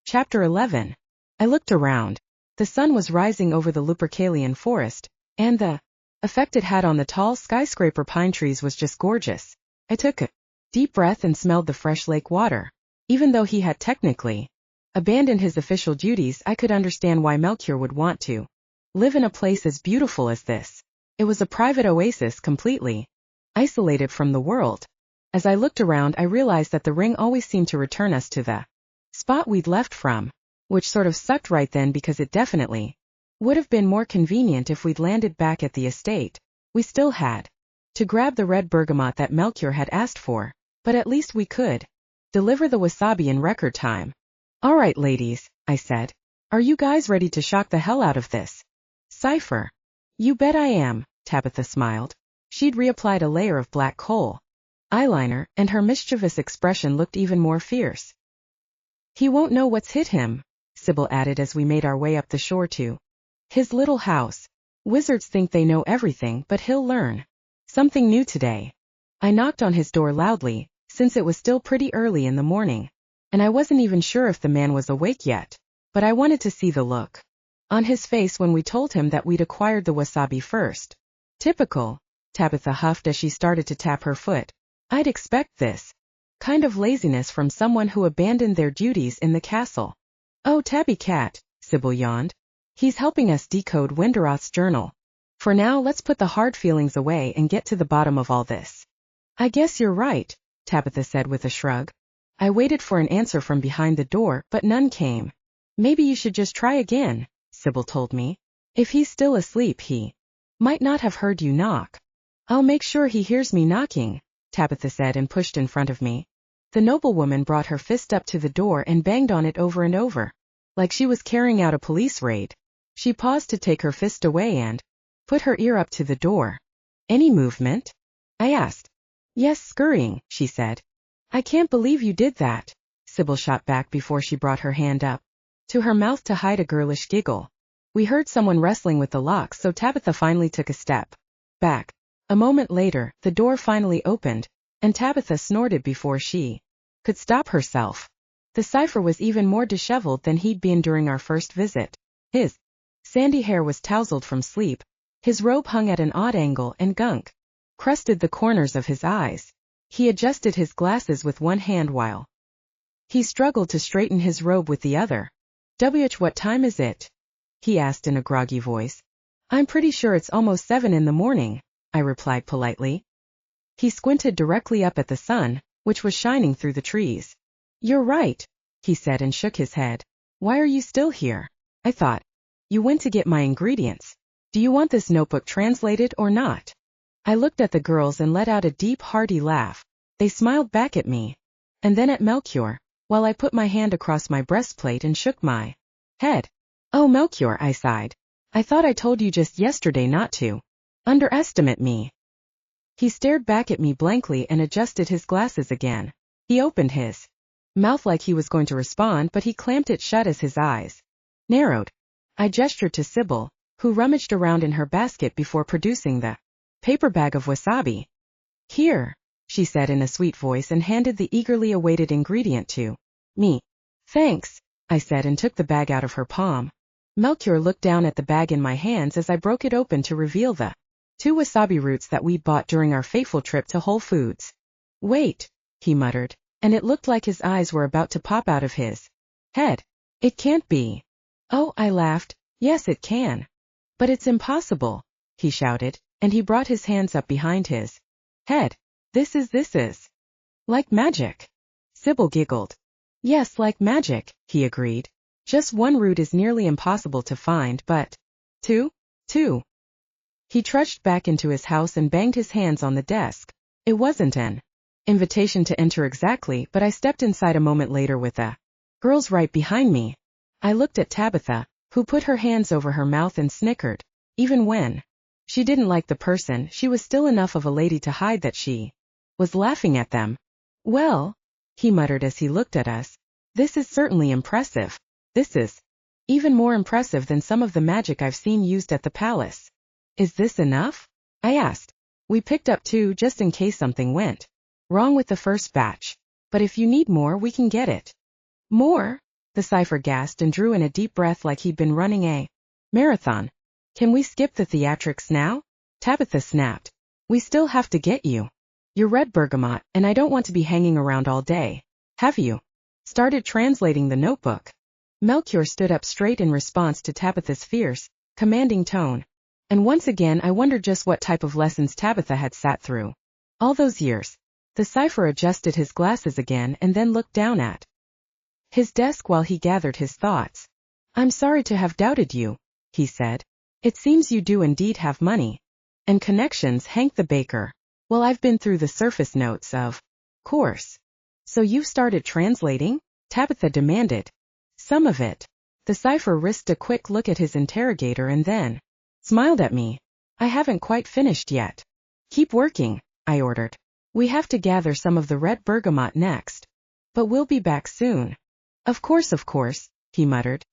Chapter 11. I looked around. The sun was rising over the Lupercalian forest, and the effect it had on the tall skyscraper pine trees was just gorgeous. I took a deep breath and smelled the fresh lake water. Even though he had technically abandoned his official duties, I could understand why Melchior would want to live in a place as beautiful as this. It was a private oasis, completely isolated from the world. As I looked around, I realized that the ring always seemed to return us to the spot we'd left from, which sort of sucked right then because it definitely would have been more convenient if we'd landed back at the estate. We still had to grab the red bergamot that Melchior had asked for, but at least we could deliver the wasabi in record time. "All right, ladies," I said. "Are you guys ready to shock the hell out of this cipher?" "You bet I am," Tabitha smiled. She'd reapplied a layer of black coal eyeliner, and her mischievous expression looked even more fierce. "He won't know what's hit him," Sybil added as we made our way up the shore to his little house. "Wizards think they know everything, but he'll learn something new today." I knocked on his door loudly, since it was still pretty early in the morning, and I wasn't even sure if the man was awake yet, but I wanted to see the look on his face when we told him that we'd acquired the wasabi first. "Typical," Tabitha huffed as she started to tap her foot. "I'd expect this kind of laziness from someone who abandoned their duties in the castle." "Oh, Tabby Cat," Sybil yawned. "He's helping us decode Winderoth's journal. For now, let's put the hard feelings away and get to the bottom of all this." "I guess you're right," Tabitha said with a shrug. I waited for an answer from behind the door, but none came. "Maybe you should just try again," Sybil told me. "If he's still asleep, he might not have heard you knock." "I'll make sure he hears me knocking," Tabitha said and pushed in front of me. The noblewoman brought her fist up to the door and banged on it over and over, like she was carrying out a police raid. She paused to take her fist away and put her ear up to the door. "Any movement?" I asked. "Yes, scurrying," she said. "I can't believe you did that," Sybil shot back before she brought her hand up to her mouth to hide a girlish giggle. We heard someone wrestling with the locks, so Tabitha finally took a step back. A moment later, the door finally opened, and Tabitha snorted before she could stop herself. The cipher was even more disheveled than he'd been during our first visit. His sandy hair was tousled from sleep, his robe hung at an odd angle, and gunk crusted the corners of his eyes. He adjusted his glasses with one hand while he struggled to straighten his robe with the other. "What time is it?" he asked in a groggy voice. "I'm pretty sure it's almost 7 in the morning," I replied politely. He squinted directly up at the sun, which was shining through the trees. "You're right," he said and shook his head. "Why are you still here?" I thought you went to get my ingredients. Do you want this notebook translated or not? I looked at the girls and let out a deep, hearty laugh. They smiled back at me, and then at Melchior, while I put my hand across my breastplate and shook my head. "Oh, Melchior," I sighed. "I thought I told you just yesterday not to underestimate me." He stared back at me blankly and adjusted his glasses again. He opened his mouth like he was going to respond, but he clamped it shut as his eyes narrowed. I gestured to Sybil, who rummaged around in her basket before producing the paper bag of wasabi. "Here," she said in a sweet voice and handed the eagerly awaited ingredient to me. "Thanks," I said and took the bag out of her palm. Melchior looked down at the bag in my hands as I broke it open to reveal the 2 wasabi roots that we'd bought during our fateful trip to Whole Foods. "Wait," he muttered, and it looked like his eyes were about to pop out of his head. "It can't be." "Oh," I laughed. "Yes, it can. But it's impossible," he shouted, and he brought his hands up behind his head. This is like magic." Sybil giggled. "Yes, like magic," he agreed. "Just 1 root is nearly impossible to find, but 2? He trudged back into his house and banged his hands on the desk. It wasn't an invitation to enter exactly, but I stepped inside a moment later with the girls right behind me. I looked at Tabitha, who put her hands over her mouth and snickered. Even when she didn't like the person, she was still enough of a lady to hide that she was laughing at them. "Well," he muttered as he looked at us, "this is certainly impressive. This is even more impressive than some of the magic I've seen used at the palace." "Is this enough?" I asked. "We picked up 2 just in case something went wrong with the first batch. But if you need more, we can get it." "More?" The cipher gasped and drew in a deep breath like he'd been running a marathon. Can we skip the theatrics now? Tabitha snapped. We still have to get you. You're red bergamot, and I don't want to be hanging around all day. Have you started translating the notebook? Melchior stood up straight in response to Tabitha's fierce, commanding tone. And once again I wondered just what type of lessons Tabitha had sat through all those years. The cipher adjusted his glasses again and then looked down at his desk while he gathered his thoughts. I'm sorry to have doubted you, he said. It seems you do indeed have money and connections, Hank the baker. Well, I've been through the surface notes, of course. So you've started translating? Tabitha demanded. Some of it. The cipher risked a quick look at his interrogator and then smiled at me. I haven't quite finished yet. Keep working, I ordered. We have to gather some of the red bergamot next. But we'll be back soon. Of course, he muttered.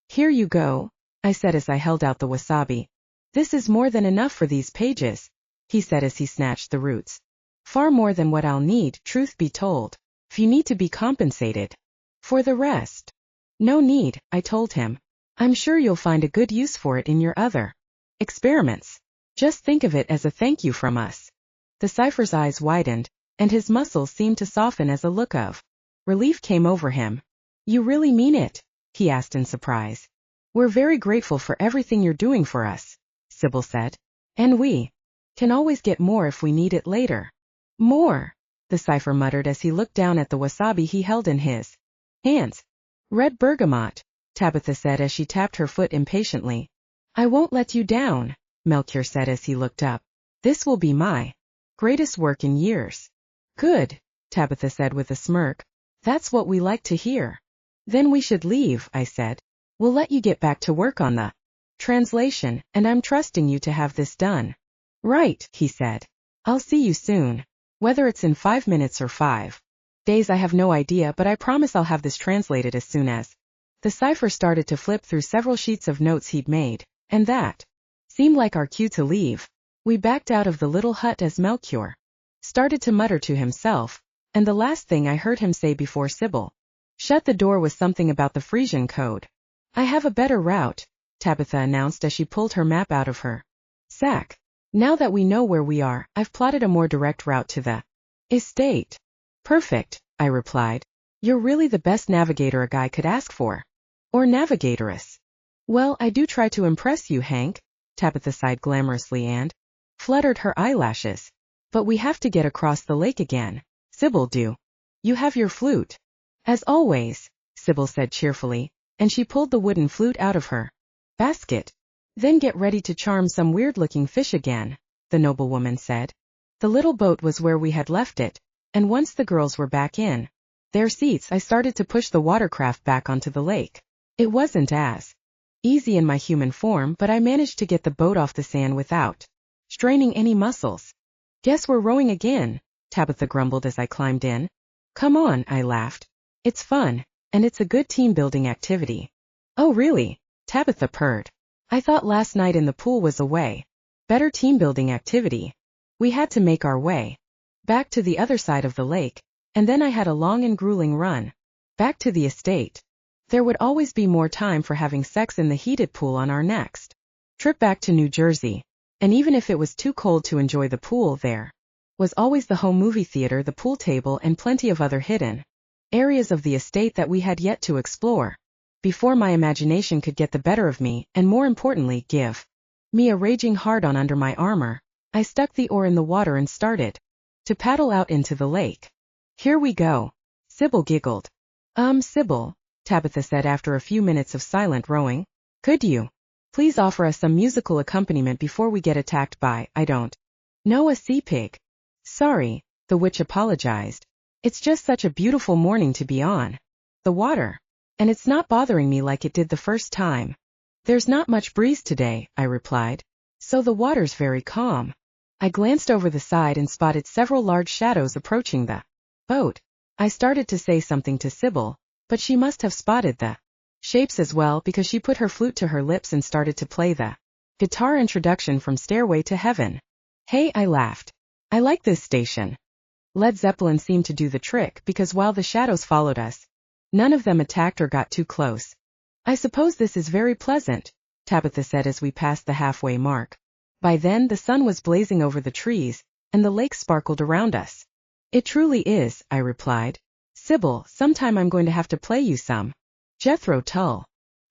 Here you go, I said as I held out the wasabi. This is more than enough for these pages, he said as he snatched the roots. Far more than what I'll need, truth be told. If you need to be compensated for the rest. No need, I told him. I'm sure you'll find a good use for it in your other experiments. Just think of it as a thank you from us. The cipher's eyes widened, and his muscles seemed to soften as a look of relief came over him. You really mean it? He asked in surprise. We're very grateful for everything you're doing for us, Sybil said. And we can always get more if we need it later. More, the cipher muttered as he looked down at the wasabi he held in his hands. Red bergamot, Tabitha said as she tapped her foot impatiently. I won't let you down, Melchior said as he looked up. This will be my greatest work in years. Good, Tabitha said with a smirk. That's what we like to hear. Then we should leave, I said. We'll let you get back to work on the translation, and I'm trusting you to have this done. Right, he said. I'll see you soon. Whether it's in 5 minutes or 5 days I have no idea, but I promise I'll have this translated as soon as. The cipher started to flip through several sheets of notes he'd made, and that seemed like our cue to leave. We backed out of the little hut as Melchior started to mutter to himself, and the last thing I heard him say before Sybil shut the door was something about the Frisian code. I have a better route, Tabitha announced as she pulled her map out of her sack. Now that we know where we are, I've plotted a more direct route to the estate. Perfect, I replied. You're really the best navigator a guy could ask for. Or navigatoress. Well, I do try to impress you, Hank, Tabitha sighed glamorously and fluttered her eyelashes. But we have to get across the lake again. Sybil, do you have your flute? As always, Sybil said cheerfully, and she pulled the wooden flute out of her basket. Then get ready to charm some weird-looking fish again, the noblewoman said. The little boat was where we had left it, and once the girls were back in their seats I started to push the watercraft back onto the lake. It wasn't as easy in my human form, but I managed to get the boat off the sand without straining any muscles. Guess we're rowing again, Tabitha grumbled as I climbed in. Come on, I laughed. It's fun, and it's a good team-building activity. Oh really? Tabitha purred. I thought last night in the pool was a way better team-building activity. We had to make our way back to the other side of the lake, and then I had a long and grueling run back to the estate. There would always be more time for having sex in the heated pool on our next trip back to New Jersey, and even if it was too cold to enjoy the pool, there was always the home movie theater, the pool table, and plenty of other hidden areas of the estate that we had yet to explore before my imagination could get the better of me, and more importantly, give me a raging hard-on under my armor. I stuck the oar in the water and started to paddle out into the lake. Here we go. Sybil giggled. Sybil, Tabitha said after a few minutes of silent rowing, could you please offer us some musical accompaniment before we get attacked by, I don't know, a sea pig? Sorry, the witch apologized. It's just such a beautiful morning to be on the water, and it's not bothering me like it did the first time. There's not much breeze today, I replied, so the water's very calm. I glanced over the side and spotted several large shadows approaching the boat. I started to say something to Sybil, but she must have spotted the shapes as well, because she put her flute to her lips and started to play the guitar introduction from Stairway to Heaven. Hey, I laughed. I like this station. Led Zeppelin seemed to do the trick, because while the shadows followed us, None of them attacked or got too close. I suppose this is very pleasant, Tabitha said as we passed the halfway mark. By then the sun was blazing over the trees, and the lake sparkled around us. It truly is, I replied. Sybil, sometime I'm going to have to play you some. Jethro Tull.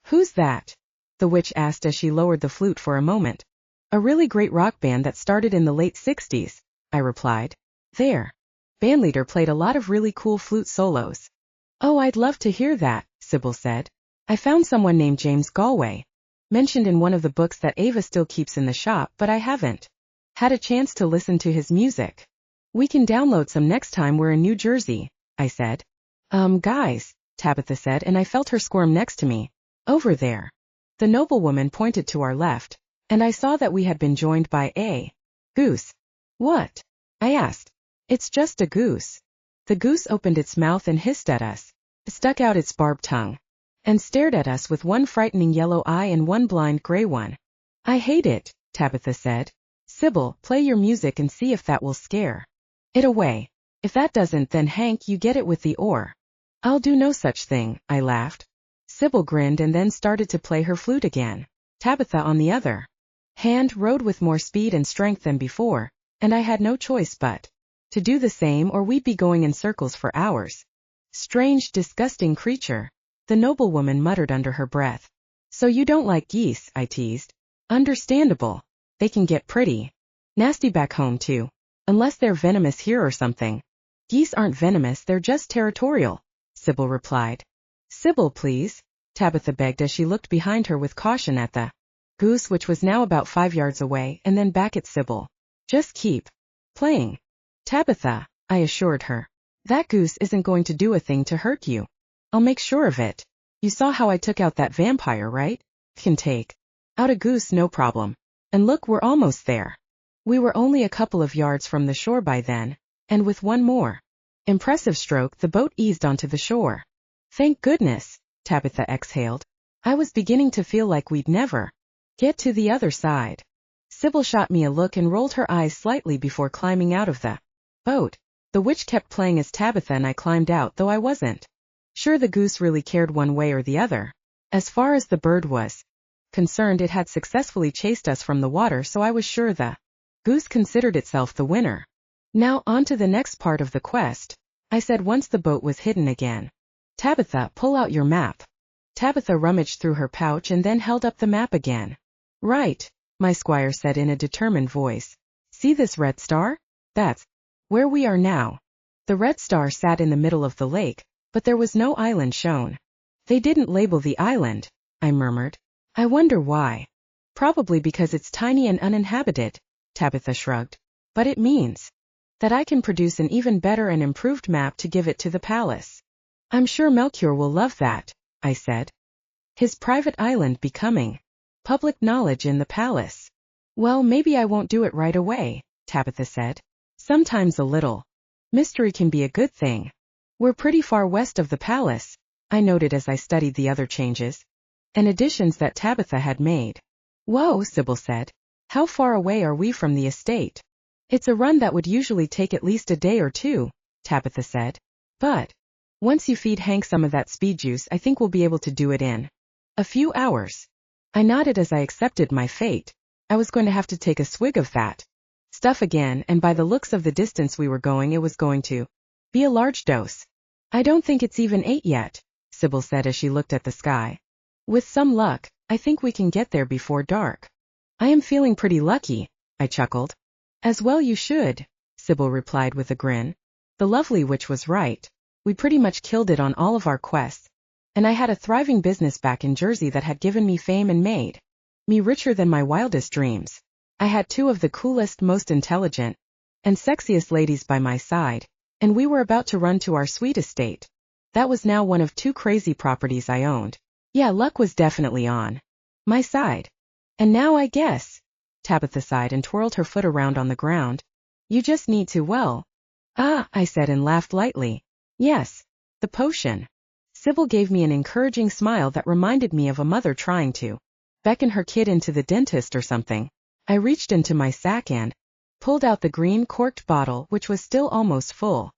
Who's that? The witch asked as she lowered the flute for a moment. A really great rock band that started in the late 60s, I replied. Their bandleader played a lot of really cool flute solos. Oh, I'd love to hear that, Sybil said. I found someone named James Galway, mentioned in one of the books that Ava still keeps in the shop, but I haven't had a chance to listen to his music. We can download some next time we're in New Jersey, I said. Guys, Tabitha said, and I felt her squirm next to me. Over there. The noblewoman pointed to our left, and I saw that we had been joined by a goose. What? I asked. It's just a goose. The goose opened its mouth and hissed at us, stuck out its barbed tongue, and stared at us with one frightening yellow eye and one blind gray one. I hate it, Tabitha said. Sybil, play your music and see if that will scare it away. If that doesn't, then Hank, you get it with the oar. I'll do no such thing, I laughed. Sybil grinned and then started to play her flute again. Tabitha, on the other hand, rode with more speed and strength than before, and I had no choice but to do the same or we'd be going in circles for hours. Strange, disgusting creature, the noblewoman muttered under her breath. So you don't like geese, I teased. Understandable. They can get pretty nasty back home too. Unless they're venomous here or something. Geese aren't venomous, they're just territorial, Sybil replied. Sybil, please, Tabitha begged as she looked behind her with caution at the goose, which was now about 5 yards away, and then back at Sybil. Just keep playing, Tabitha, I assured her. That goose isn't going to do a thing to hurt you. I'll make sure of it. You saw how I took out that vampire, right? Can take out a goose, no problem. And look, we're almost there. We were only a couple of yards from the shore by then, and with one more impressive stroke the boat eased onto the shore. Thank goodness, Tabitha exhaled. I was beginning to feel like we'd never get to the other side. Sybil shot me a look and rolled her eyes slightly before climbing out of the boat. The witch kept playing as Tabitha and I climbed out, though I wasn't sure the goose really cared one way or the other. As far as the bird was concerned, it had successfully chased us from the water, so I was sure the goose considered itself the winner. Now on to the next part of the quest, I said once the boat was hidden again. Tabitha, pull out your map. Tabitha rummaged through her pouch and then held up the map again. Right, my squire said in a determined voice. See this red star? That's where we are now. The red star sat in the middle of the lake, but there was no island shown. They didn't label the island, I murmured. I wonder why. Probably because it's tiny and uninhabited, Tabitha shrugged. But it means that I can produce an even better and improved map to give it to the palace. I'm sure Melchior will love that, I said. His private island becoming public knowledge in the palace. Well, maybe I won't do it right away, Tabitha said. Sometimes a little mystery can be a good thing. We're pretty far west of the palace, I noted as I studied the other changes and additions that Tabitha had made. Whoa, Sybil said. How far away are we from the estate? It's a run that would usually take at least a day or two, Tabitha said. But once you feed Hank some of that speed juice, I think we'll be able to do it in a few hours. I nodded as I accepted my fate. I was going to have to take a swig of that stuff again, and by the looks of the distance we were going, it was going to be a large dose. I don't think it's even 8 yet, Sybil said as she looked at the sky. With some luck, I think we can get there before dark. I am feeling pretty lucky, I chuckled. As well you should, Sybil replied with a grin. The lovely witch was right. We pretty much killed it on all of our quests, and I had a thriving business back in Jersey that had given me fame and made me richer than my wildest dreams. I had 2 of the coolest, most intelligent, and sexiest ladies by my side, and we were about to run to our sweet estate. That was now one of 2 crazy properties I owned. Yeah, luck was definitely on my side. And now I guess, Tabitha sighed and twirled her foot around on the ground. You just need to, well. I said and laughed lightly. Yes, the potion. Sybil gave me an encouraging smile that reminded me of a mother trying to beckon her kid into the dentist or something. I reached into my sack and pulled out the green corked bottle, which was still almost full.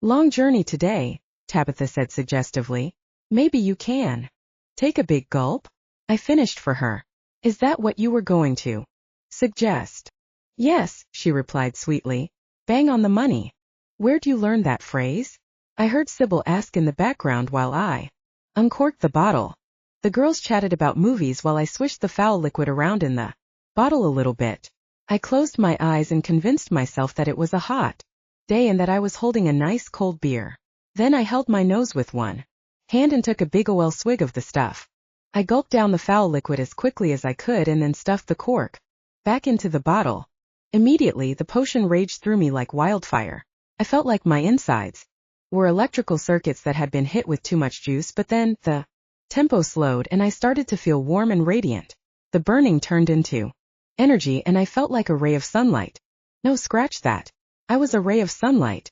Long journey today, Tabitha said suggestively. Maybe you can. Take a big gulp? I finished for her. Is that what you were going to suggest? Yes, she replied sweetly. Bang on the money. Where'd you learn that phrase? I heard Sybil ask in the background while I uncorked the bottle. The girls chatted about movies while I swished the foul liquid around in the bottle a little bit. I closed my eyes and convinced myself that it was a hot day and that I was holding a nice cold beer. Then I held my nose with one hand and took a big ol' swig of the stuff. I gulped down the foul liquid as quickly as I could and then stuffed the cork back into the bottle. Immediately, the potion raged through me like wildfire. I felt like my insides were electrical circuits that had been hit with too much juice, but then the tempo slowed and I started to feel warm and radiant. The burning turned into energy and I felt like a ray of sunlight. No, scratch that. I was a ray of sunlight.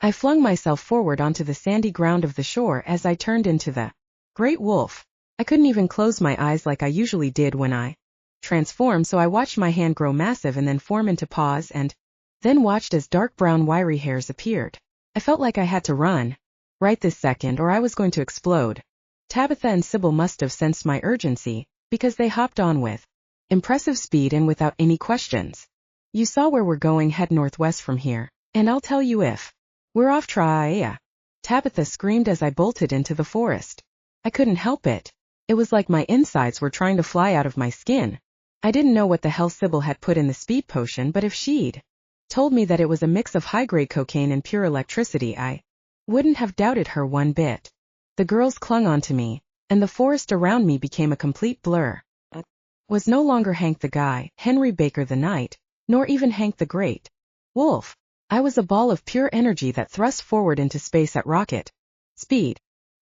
I flung myself forward onto the sandy ground of the shore as I turned into the great wolf. I couldn't even close my eyes like I usually did when I transformed, so I watched my hand grow massive and then form into paws and then watched as dark brown wiry hairs appeared. I felt like I had to run right this second or I was going to explode. Tabitha and Sybil must have sensed my urgency, because they hopped on with impressive speed and without any questions. You saw where we're going, head northwest from here, and I'll tell you if we're off track. Tabitha screamed as I bolted into the forest. I couldn't help it. It was like my insides were trying to fly out of my skin. I didn't know what the hell Sybil had put in the speed potion, but if she'd told me that it was a mix of high-grade cocaine and pure electricity, I wouldn't have doubted her one bit. The girls clung onto me, and the forest around me became a complete blur. Was no longer Hank the Guy, Henry Baker the Knight, nor even Hank the Great Wolf. I was a ball of pure energy that thrust forward into space at rocket speed.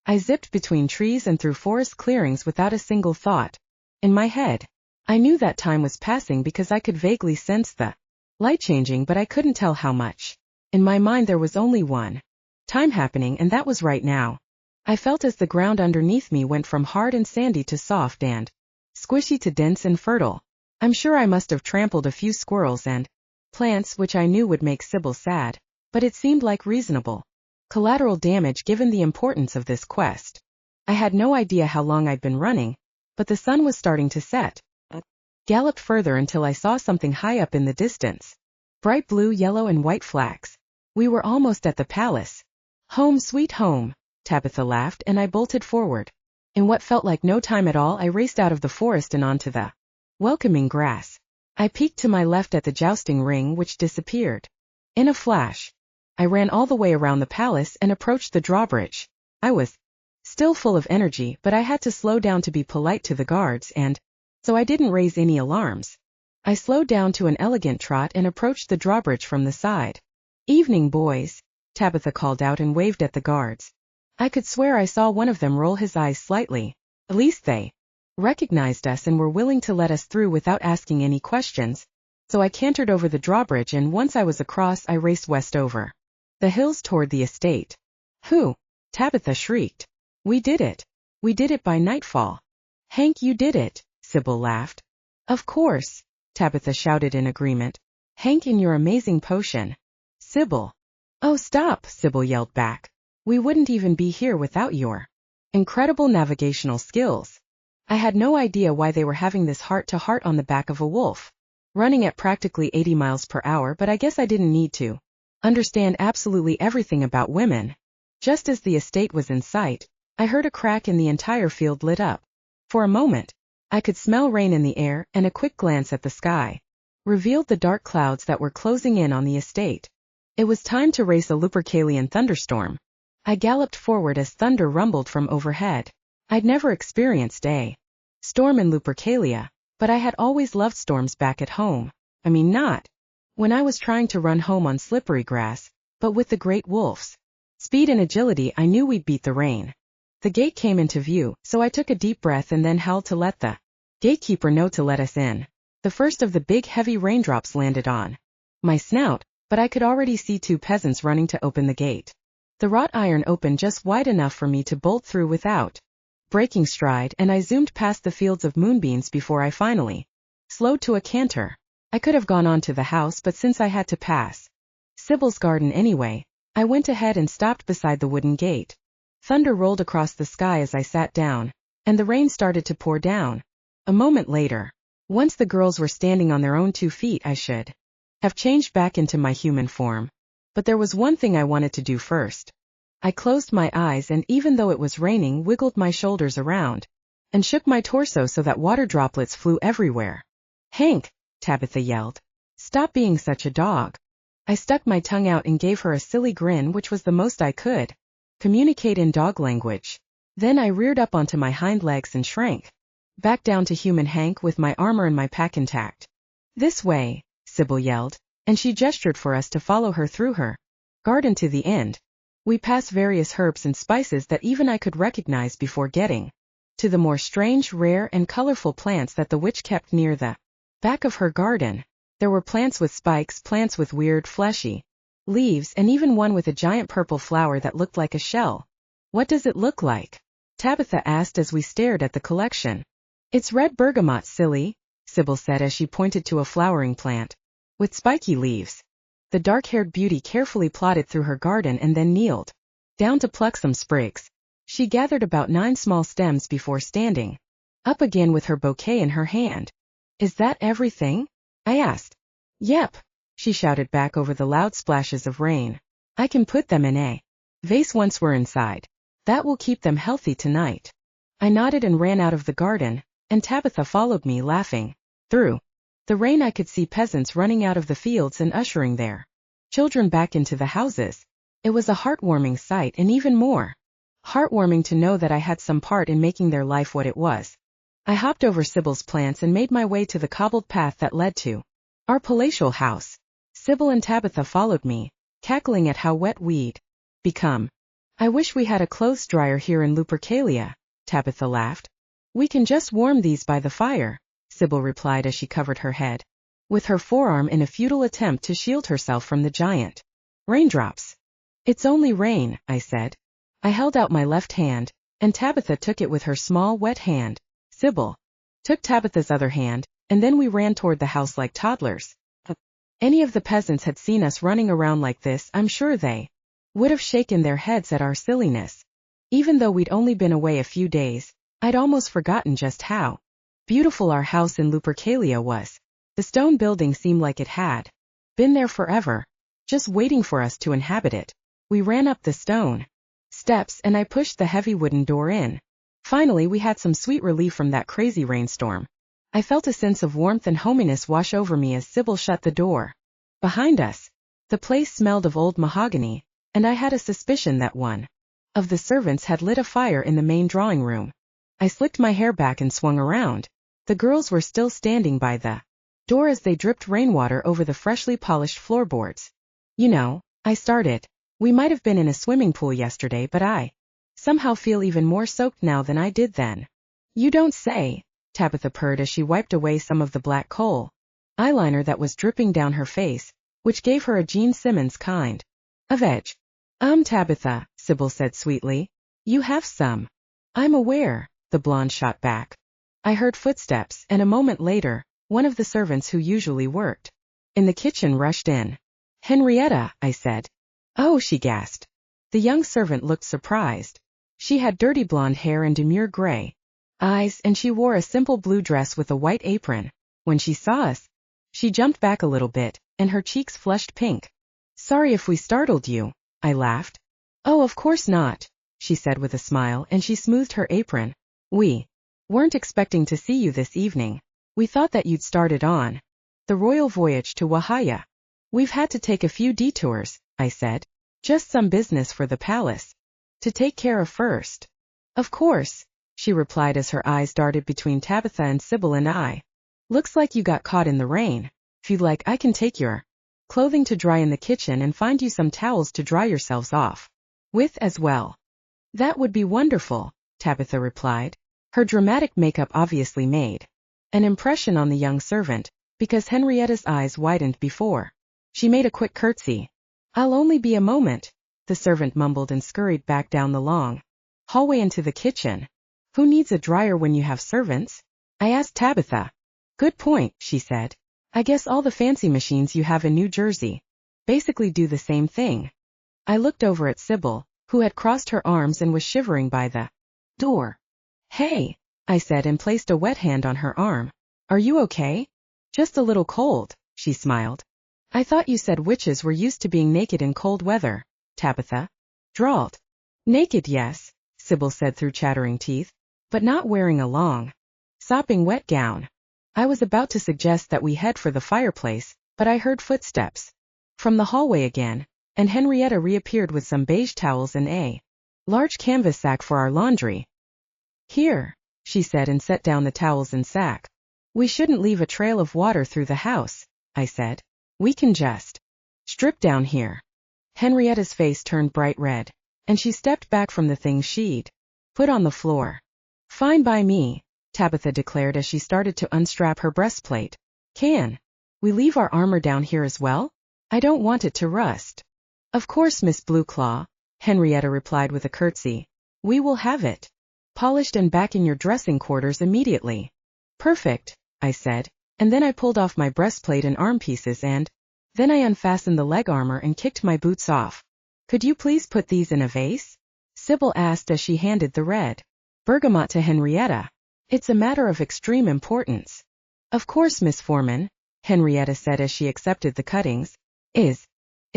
I zipped between trees and through forest clearings without a single thought. In my head, I knew that time was passing because I could vaguely sense the light changing, but I couldn't tell how much. In my mind there was only one time happening, and that was right now. I felt as the ground underneath me went from hard and sandy to soft and squishy to dense and fertile. I'm sure I must have trampled a few squirrels and plants, which I knew would make Sybil sad, but it seemed like reasonable collateral damage given the importance of this quest. I had no idea how long I'd been running, but the sun was starting to set. I galloped further until I saw something high up in the distance. Bright blue, yellow, and white flags. We were almost at the palace. Home sweet home, Tabitha laughed, and I bolted forward. In what felt like no time at all, I raced out of the forest and onto the welcoming grass. I peeked to my left at the jousting ring, which disappeared in a flash. I ran all the way around the palace and approached the drawbridge. I was still full of energy, but I had to slow down to be polite to the guards, and so I didn't raise any alarms. I slowed down to an elegant trot and approached the drawbridge from the side. Evening, boys, Tabitha called out and waved at the guards. I could swear I saw one of them roll his eyes slightly. At least they recognized us and were willing to let us through without asking any questions. So I cantered over the drawbridge, and once I was across, I raced west over the hills toward the estate. Who? Tabitha shrieked. We did it. We did it by nightfall. Hank, you did it, Sybil laughed. Of course, Tabitha shouted in agreement. Hank and your amazing potion. Sybil. Oh, stop, Sybil yelled back. We wouldn't even be here without your incredible navigational skills. I had no idea why they were having this heart-to-heart on the back of a wolf, running at practically 80 miles per hour, but I guess I didn't need to understand absolutely everything about women. Just as the estate was in sight, I heard a crack and the entire field lit up. For a moment, I could smell rain in the air, and a quick glance at the sky revealed the dark clouds that were closing in on the estate. It was time to race a Lupercalian thunderstorm. I galloped forward as thunder rumbled from overhead. I'd never experienced a storm in Lupercalia, but I had always loved storms back at home. I mean, not when I was trying to run home on slippery grass, but with the great wolves. Speed and agility, I knew we'd beat the rain. The gate came into view, so I took a deep breath and then howled to let the gatekeeper know to let us in. The first of the big heavy raindrops landed on my snout, but I could already see two peasants running to open the gate. The wrought iron opened just wide enough for me to bolt through without breaking stride, and I zoomed past the fields of moonbeams before I finally slowed to a canter. I could have gone on to the house, but since I had to pass Sybil's garden anyway, I went ahead and stopped beside the wooden gate. Thunder rolled across the sky as I sat down, and the rain started to pour down. A moment later, once the girls were standing on their own 2 feet, I should have changed back into my human form. But there was one thing I wanted to do first. I closed my eyes and, even though it was raining, wiggled my shoulders around and shook my torso so that water droplets flew everywhere. "Hank," Tabitha yelled. "Stop being such a dog." I stuck my tongue out and gave her a silly grin, which was the most I could communicate in dog language. Then I reared up onto my hind legs and shrank back down to human Hank with my armor and my pack intact. "This way," Sybil yelled, and she gestured for us to follow her through her garden to the end. We passed various herbs and spices that even I could recognize before getting to the more strange, rare, and colorful plants that the witch kept near the back of her garden. There were plants with spikes, plants with weird, fleshy leaves, and even one with a giant purple flower that looked like a shell. "What does it look like?" Tabitha asked as we stared at the collection. "It's red bergamot, silly," Sybil said as she pointed to a flowering plant with spiky leaves. The dark-haired beauty carefully plodded through her garden and then kneeled down to pluck some sprigs. She gathered about 9 small stems before standing up again with her bouquet in her hand. "Is that everything?" I asked. "Yep," she shouted back over the loud splashes of rain. "I can put them in a vase once we're inside. That will keep them healthy tonight." I nodded and ran out of the garden, and Tabitha followed me, laughing. Through the rain I could see peasants running out of the fields and ushering their children back into the houses. It was a heartwarming sight, and even more heartwarming to know that I had some part in making their life what it was. I hopped over Sybil's plants and made my way to the cobbled path that led to our palatial house. Sybil and Tabitha followed me, cackling at how wet we'd become. "I wish we had a clothes dryer here in Lupercalia," Tabitha laughed. "We can just warm these by the fire," Sybil replied as she covered her head with her forearm in a futile attempt to shield herself from the giant raindrops. "It's only rain," I said. I held out my left hand, and Tabitha took it with her small, wet hand. Sybil took Tabitha's other hand, and then we ran toward the house like toddlers. Any of the peasants had seen us running around like this, I'm sure they would have shaken their heads at our silliness. Even though we'd only been away a few days, I'd almost forgotten just how beautiful our house in Lupercalia was. The stone building seemed like it had been there forever, just waiting for us to inhabit it. We ran up the stone steps and I pushed the heavy wooden door in. Finally, we had some sweet relief from that crazy rainstorm. I felt a sense of warmth and hominess wash over me as Sybil shut the door behind us. The place smelled of old mahogany, and I had a suspicion that one of the servants had lit a fire in the main drawing room. I slicked my hair back and swung around. The girls were still standing by the door as they dripped rainwater over the freshly polished floorboards. "You know," I started, "we might have been in a swimming pool yesterday, but I somehow feel even more soaked now than I did then." "You don't say," Tabitha purred as she wiped away some of the black coal eyeliner that was dripping down her face, which gave her a Gene Simmons kind of edge. Tabitha," Sybil said sweetly, "you have some." "I'm aware," the blonde shot back. I heard footsteps, and a moment later, one of the servants who usually worked in the kitchen rushed in. "Henrietta," I said. "Oh," she gasped. The young servant looked surprised. She had dirty blonde hair and demure gray eyes, and she wore a simple blue dress with a white apron. When she saw us, she jumped back a little bit, and her cheeks flushed pink. "Sorry if we startled you," I laughed. "Oh, of course not," she said with a smile, and she smoothed her apron. "We weren't expecting to see you this evening. We thought that you'd started on the royal voyage to Wahaya." "We've had to take a few detours," I said. "Just some business for the palace to take care of first." "Of course," she replied as her eyes darted between Tabitha and Sybil and I. "Looks like you got caught in the rain. If you'd like, I can take your clothing to dry in the kitchen and find you some towels to dry yourselves off with as well." "That would be wonderful," Tabitha replied. Her dramatic makeup obviously made an impression on the young servant, because Henrietta's eyes widened before she made a quick curtsy. "I'll only be a moment," the servant mumbled and scurried back down the long hallway into the kitchen. "Who needs a dryer when you have servants?" I asked Tabitha. "Good point," she said. "I guess all the fancy machines you have in New Jersey basically do the same thing." I looked over at Sybil, who had crossed her arms and was shivering by the door. "Hey," I said and placed a wet hand on her arm. "Are you okay?" "Just a little cold," she smiled. "I thought you said witches were used to being naked in cold weather," Tabitha drawled. "Naked, yes," Sybil said through chattering teeth, "but not wearing a long, sopping wet gown." I was about to suggest that we head for the fireplace, but I heard footsteps from the hallway again, and Henrietta reappeared with some beige towels and a large canvas sack for our laundry. "Here," she said and set down the towels and sack. "We shouldn't leave a trail of water through the house," I said. "We can just strip down here." Henrietta's face turned bright red, and she stepped back from the things she'd put on the floor. "Fine by me," Tabitha declared as she started to unstrap her breastplate. "Can we leave our armor down here as well? I don't want it to rust." "Of course, Miss Blueclaw," Henrietta replied with a curtsy. "We will have it polished and back in your dressing quarters immediately." "Perfect," I said, and then I pulled off my breastplate and arm pieces and then I unfastened the leg armor and kicked my boots off. "Could you please put these in a vase?" Sybil asked as she handed the red bergamot to Henrietta. "It's a matter of extreme importance." "Of course, Miss Foreman," Henrietta said as she accepted the cuttings. Is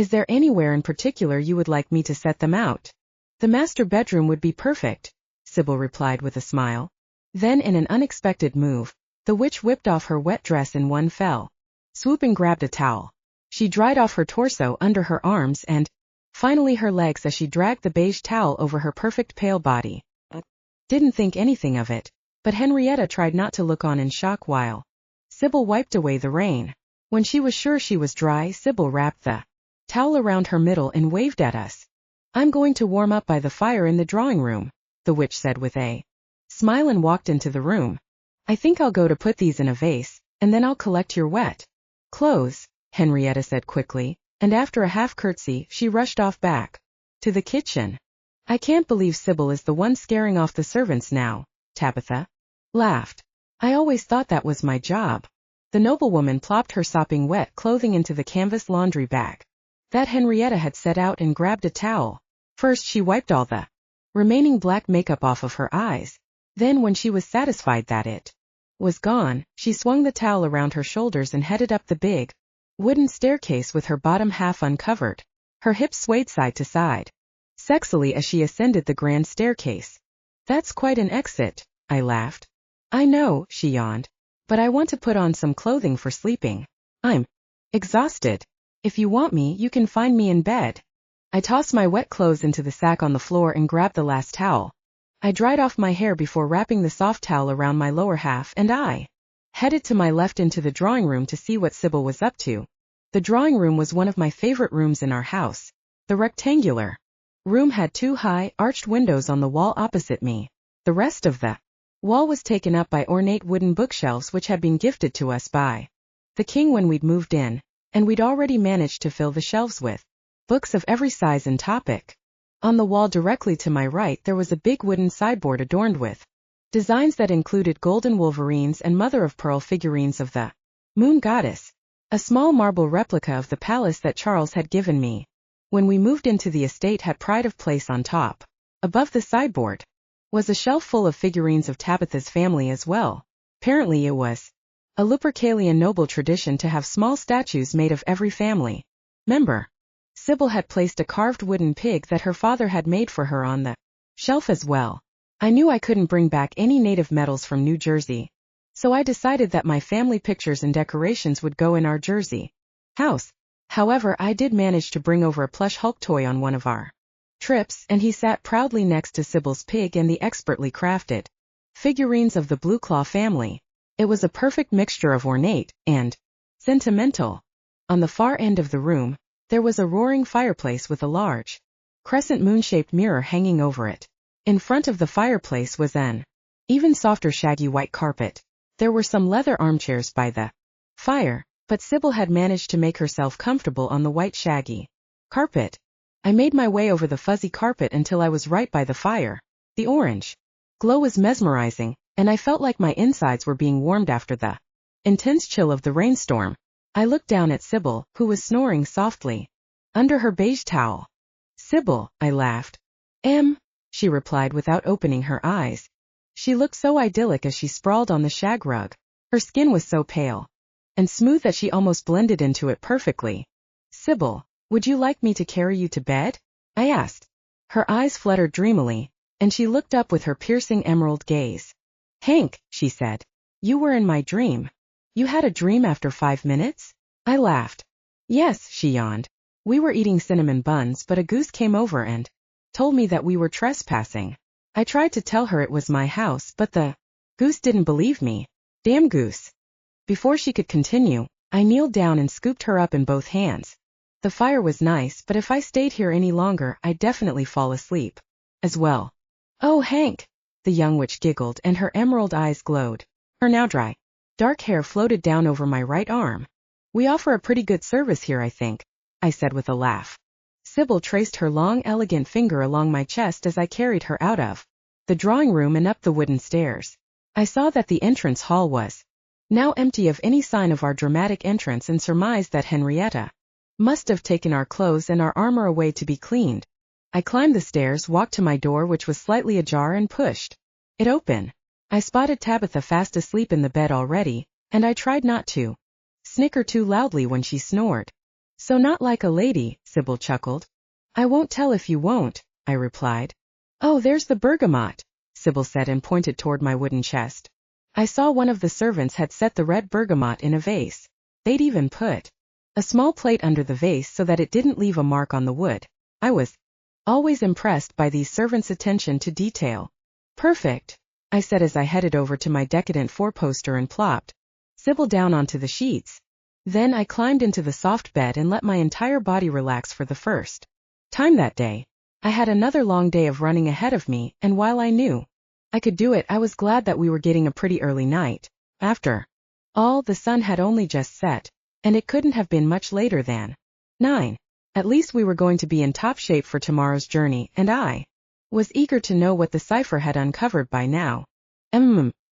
there anywhere in particular you would like me to set them out?" "The master bedroom would be perfect," Sybil replied with a smile. Then in an unexpected move, the witch whipped off her wet dress in one fell swoop and grabbed a towel. She dried off her torso under her arms and finally her legs as she dragged the beige towel over her perfect pale body. Didn't think anything of it, but Henrietta tried not to look on in shock while Sybil wiped away the rain. When she was sure she was dry, Sybil wrapped the towel around her middle and waved at us. "I'm going to warm up by the fire in the drawing room," the witch said with a smile and walked into the room. "I think I'll go to put these in a vase, and then I'll collect your wet clothes," Henrietta said quickly, and after a half curtsy, she rushed off back to the kitchen. "I can't believe Sybil is the one scaring off the servants now," Tabitha laughed. "I always thought that was my job." The noblewoman plopped her sopping wet clothing into the canvas laundry bag that Henrietta had set out and grabbed a towel. First she wiped all the remaining black makeup off of her eyes. Then when she was satisfied that it was gone, she swung the towel around her shoulders and headed up the big wooden staircase with her bottom half uncovered. Her hips swayed side to side sexily as she ascended the grand staircase. "That's quite an exit," I laughed. "I know," she yawned, "but I want to put on some clothing for sleeping. I'm exhausted. If you want me, you can find me in bed." I tossed my wet clothes into the sack on the floor and grabbed the last towel. I dried off my hair before wrapping the soft towel around my lower half and I headed to my left into the drawing room to see what Sybil was up to. The drawing room was one of my favorite rooms in our house. The rectangular room had two high, arched windows on the wall opposite me. The rest of the wall was taken up by ornate wooden bookshelves which had been gifted to us by the king when we'd moved in, and we'd already managed to fill the shelves with books of every size and topic. On the wall directly to my right there was a big wooden sideboard adorned with designs that included golden wolverines and mother-of-pearl figurines of the moon goddess, a small marble replica of the palace that Charles had given me when we moved into the estate had pride of place on top. Above the sideboard was a shelf full of figurines of Tabitha's family as well. Apparently it was a Lupercalian noble tradition to have small statues made of every family member. Sybil had placed a carved wooden pig that her father had made for her on the shelf as well. I knew I couldn't bring back any native metals from New Jersey, so I decided that my family pictures and decorations would go in our Jersey house. However, I did manage to bring over a plush Hulk toy on one of our trips, and he sat proudly next to Sybil's pig and the expertly crafted figurines of the Blueclaw family. It was a perfect mixture of ornate and sentimental. On the far end of the room, there was a roaring fireplace with a large crescent moon-shaped mirror hanging over it. In front of the fireplace was an even softer shaggy white carpet. There were some leather armchairs by the fire, but Sybil had managed to make herself comfortable on the white shaggy carpet. I made my way over the fuzzy carpet until I was right by the fire. The orange glow was mesmerizing, and I felt like my insides were being warmed after the intense chill of the rainstorm. I looked down at Sybil, who was snoring softly under her beige towel. "Sybil," I laughed, She replied without opening her eyes. She looked so idyllic as she sprawled on the shag rug. Her skin was so pale and smooth that she almost blended into it perfectly. Sybil, would you like me to carry you to bed? I asked. Her eyes fluttered dreamily, and she looked up with her piercing emerald gaze. Hank, she said, you were in my dream. You had a dream after 5 minutes? I laughed. Yes, she yawned. We were eating cinnamon buns, but a goose came over and told me that we were trespassing. I tried to tell her it was my house, but the goose didn't believe me. Damn goose. Before she could continue, I kneeled down and scooped her up in both hands. The fire was nice, but if I stayed here any longer, I'd definitely fall asleep as well. Oh, Hank, the young witch giggled, and her emerald eyes glowed. Her now dry, dark hair floated down over my right arm. We offer a pretty good service here, I think, I said with a laugh. Sybil traced her long, elegant finger along my chest as I carried her out of the drawing room and up the wooden stairs. I saw that the entrance hall was now empty of any sign of our dramatic entrance and surmised that Henrietta must have taken our clothes and our armor away to be cleaned. I climbed the stairs, walked to my door, which was slightly ajar, and pushed it open. I spotted Tabitha fast asleep in the bed already, and I tried not to snicker too loudly when she snored. So not like a lady, Sybil chuckled. I won't tell if you won't, I replied. Oh, there's the bergamot, Sybil said and pointed toward my wooden chest. I saw one of the servants had set the red bergamot in a vase. They'd even put a small plate under the vase so that it didn't leave a mark on the wood. I was always impressed by these servants' attention to detail. Perfect, I said as I headed over to my decadent four-poster and plopped Sybil down onto the sheets. Then I climbed into the soft bed and let my entire body relax for the first time that day. I had another long day of running ahead of me, and while I knew I could do it, I was glad that we were getting a pretty early night. After all, the sun had only just set, and it couldn't have been much later than 9. At least we were going to be in top shape for tomorrow's journey, and I was eager to know what the cipher had uncovered by now.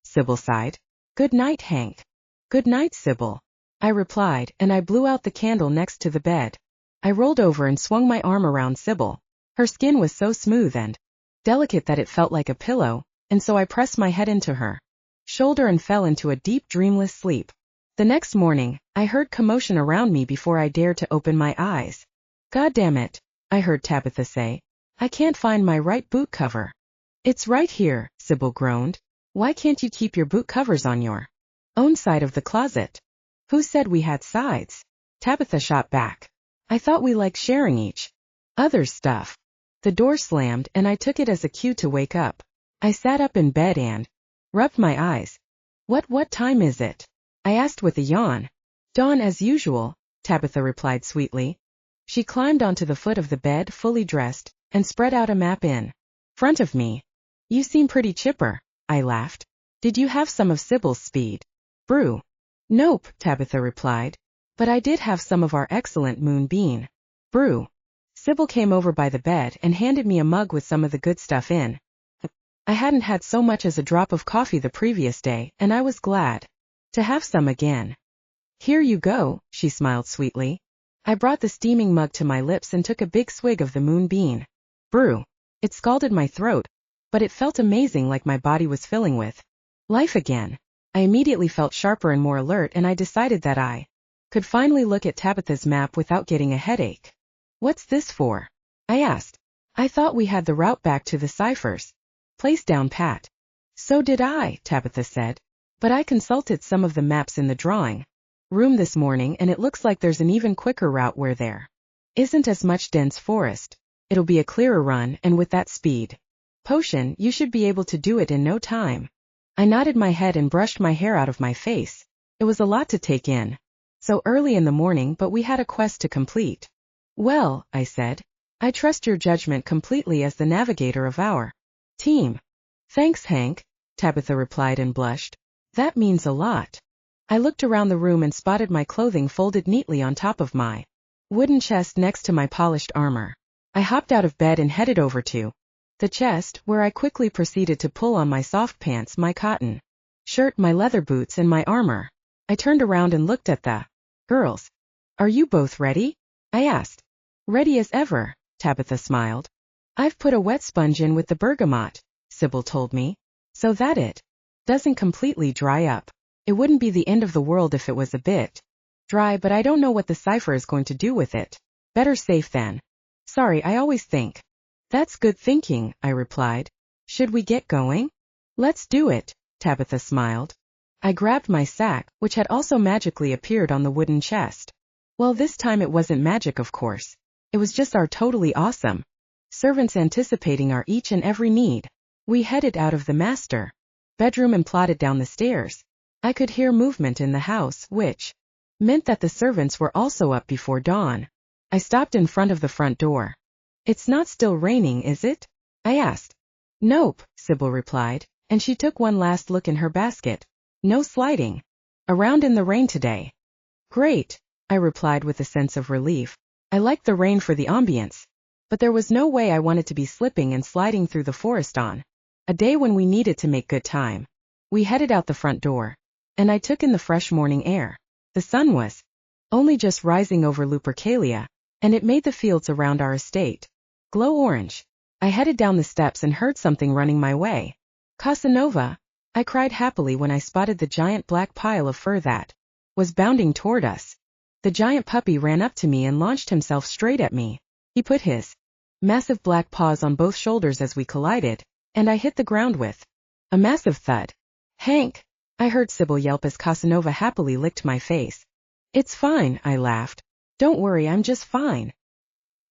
Sybil sighed. Good night, Hank. Good night, Sybil, I replied, and I blew out the candle next to the bed. I rolled over and swung my arm around Sybil. Her skin was so smooth and delicate that it felt like a pillow, and so I pressed my head into her shoulder and fell into a deep, dreamless sleep. The next morning, I heard commotion around me before I dared to open my eyes. God damn it, I heard Tabitha say. I can't find my right boot cover. It's right here, Sybil groaned. Why can't you keep your boot covers on your own side of the closet? Who said we had sides? Tabitha shot back. I thought we liked sharing each other's stuff. The door slammed, and I took it as a cue to wake up. I sat up in bed and rubbed my eyes. What time is it? I asked with a yawn. Dawn as usual, Tabitha replied sweetly. She climbed onto the foot of the bed, fully dressed, and spread out a map in front of me. You seem pretty chipper, I laughed. Did you have some of Sybil's speed brew? Nope, Tabitha replied, but I did have some of our excellent moonbean brew. Sybil came over by the bed and handed me a mug with some of the good stuff in. I hadn't had so much as a drop of coffee the previous day, and I was glad to have some again. Here you go, she smiled sweetly. I brought the steaming mug to my lips and took a big swig of the moonbean brew. It scalded my throat, but it felt amazing, like my body was filling with life again. I immediately felt sharper and more alert, and I decided that I could finally look at Tabitha's map without getting a headache. What's this for? I asked. I thought we had the route back to the ciphers place down pat. So did I, Tabitha said, but I consulted some of the maps in the drawing room this morning, and it looks like there's an even quicker route where there isn't as much dense forest. It'll be a clearer run, and with that speed potion, you should be able to do it in no time. I nodded my head and brushed my hair out of my face. It was a lot to take in. So early in the morning, but we had a quest to complete. Well, I said, I trust your judgment completely as the navigator of our team. Thanks, Hank, Tabitha replied and blushed. That means a lot. I looked around the room and spotted my clothing folded neatly on top of my wooden chest next to my polished armor. I hopped out of bed and headed over to the chest, where I quickly proceeded to pull on my soft pants, my cotton shirt, my leather boots, and my armor. I turned around and looked at the girls. Are you both ready? I asked. Ready as ever, Tabitha smiled. I've put a wet sponge in with the bergamot, Sybil told me, so that it doesn't completely dry up. It wouldn't be the end of the world if it was a bit dry, but I don't know what the cipher is going to do with it. Better safe than sorry, I always think. That's good thinking, I replied. Should we get going? Let's do it, Tabitha smiled. I grabbed my sack, which had also magically appeared on the wooden chest. Well, this time it wasn't magic, of course. It was just our totally awesome servants anticipating our each and every need. We headed out of the master bedroom and plodded down the stairs. I could hear movement in the house, which meant that the servants were also up before dawn. I stopped in front of the front door. It's not still raining, is it? I asked. Nope, Sybil replied, and she took one last look in her basket. No sliding around in the rain today. Great, I replied with a sense of relief. I liked the rain for the ambience, but there was no way I wanted to be slipping and sliding through the forest on a day when we needed to make good time. We headed out the front door, and I took in the fresh morning air. The sun was only just rising over Lupercalia, and it made the fields around our estate glow orange. I headed down the steps and heard something running my way. Casanova, I cried happily when I spotted the giant black pile of fur that was bounding toward us. The giant puppy ran up to me and launched himself straight at me. He put his massive black paws on both shoulders as we collided, and I hit the ground with a massive thud. Hank, I heard Sybil yelp as Casanova happily licked my face. It's fine, I laughed. Don't worry, I'm just fine.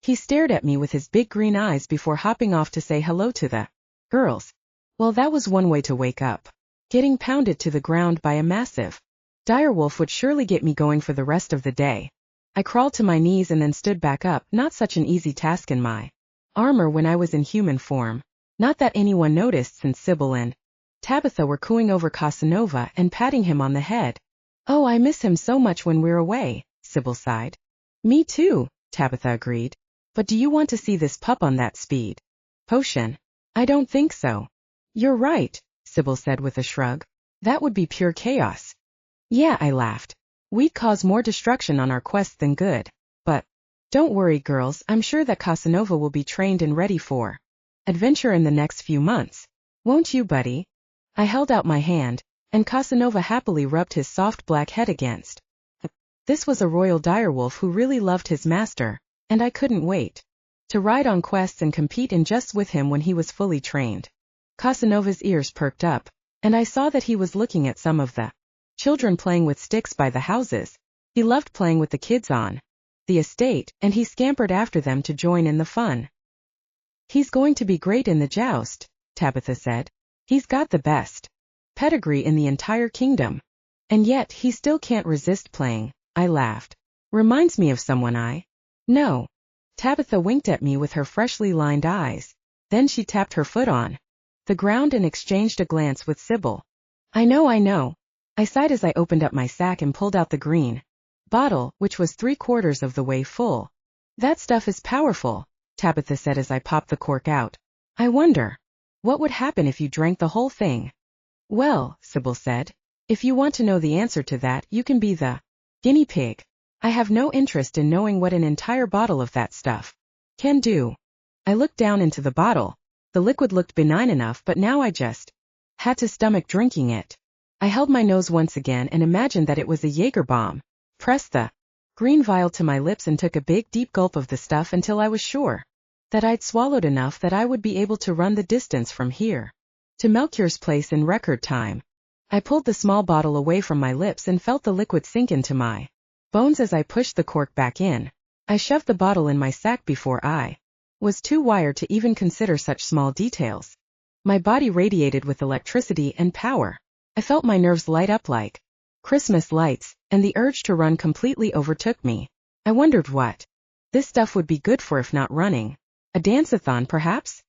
He stared at me with his big green eyes before hopping off to say hello to the girls. Well, that was one way to wake up. Getting pounded to the ground by a massive direwolf would surely get me going for the rest of the day. I crawled to my knees and then stood back up, not such an easy task in my armor when I was in human form. Not that anyone noticed, since Sybil and Tabitha were cooing over Casanova and patting him on the head. Oh, I miss him so much when we're away, Sybil sighed. Me too, Tabitha agreed. But do you want to see this pup on that speed potion? I don't think so. You're right, Sybil said with a shrug. That would be pure chaos. Yeah, I laughed. We'd cause more destruction on our quest than good. But don't worry, girls, I'm sure that Casanova will be trained and ready for adventure in the next few months. Won't you, buddy? I held out my hand, and Casanova happily rubbed his soft black head against. This was a royal direwolf who really loved his master, and I couldn't wait to ride on quests and compete in just with him when he was fully trained. Casanova's ears perked up, and I saw that he was looking at some of the children playing with sticks by the houses. He loved playing with the kids on the estate, and he scampered after them to join in the fun. He's going to be great in the joust, Tabitha said. He's got the best pedigree in the entire kingdom. And yet he still can't resist playing, I laughed. Reminds me of someone I know. Tabitha winked at me with her freshly lined eyes. Then she tapped her foot on the ground and exchanged a glance with Sybil. I know. I sighed as I opened up my sack and pulled out the green bottle, which was 3/4 of the way full. That stuff is powerful, Tabitha said as I popped the cork out. I wonder what would happen if you drank the whole thing. Well, Sybil said, if you want to know the answer to that, you can be the guinea pig. I have no interest in knowing what an entire bottle of that stuff can do. I looked down into the bottle. The liquid looked benign enough, but now I just had to stomach drinking it. I held my nose once again and imagined that it was a Jaeger bomb. Pressed the green vial to my lips and took a big deep gulp of the stuff until I was sure that I'd swallowed enough that I would be able to run the distance from here to Melchior's place in record time. I pulled the small bottle away from my lips and felt the liquid sink into my bones as I pushed the cork back in. I shoved the bottle in my sack before I was too wired to even consider such small details. My body radiated with electricity and power. I felt my nerves light up like Christmas lights, and the urge to run completely overtook me. I wondered what this stuff would be good for if not running. A dance-a-thon, perhaps?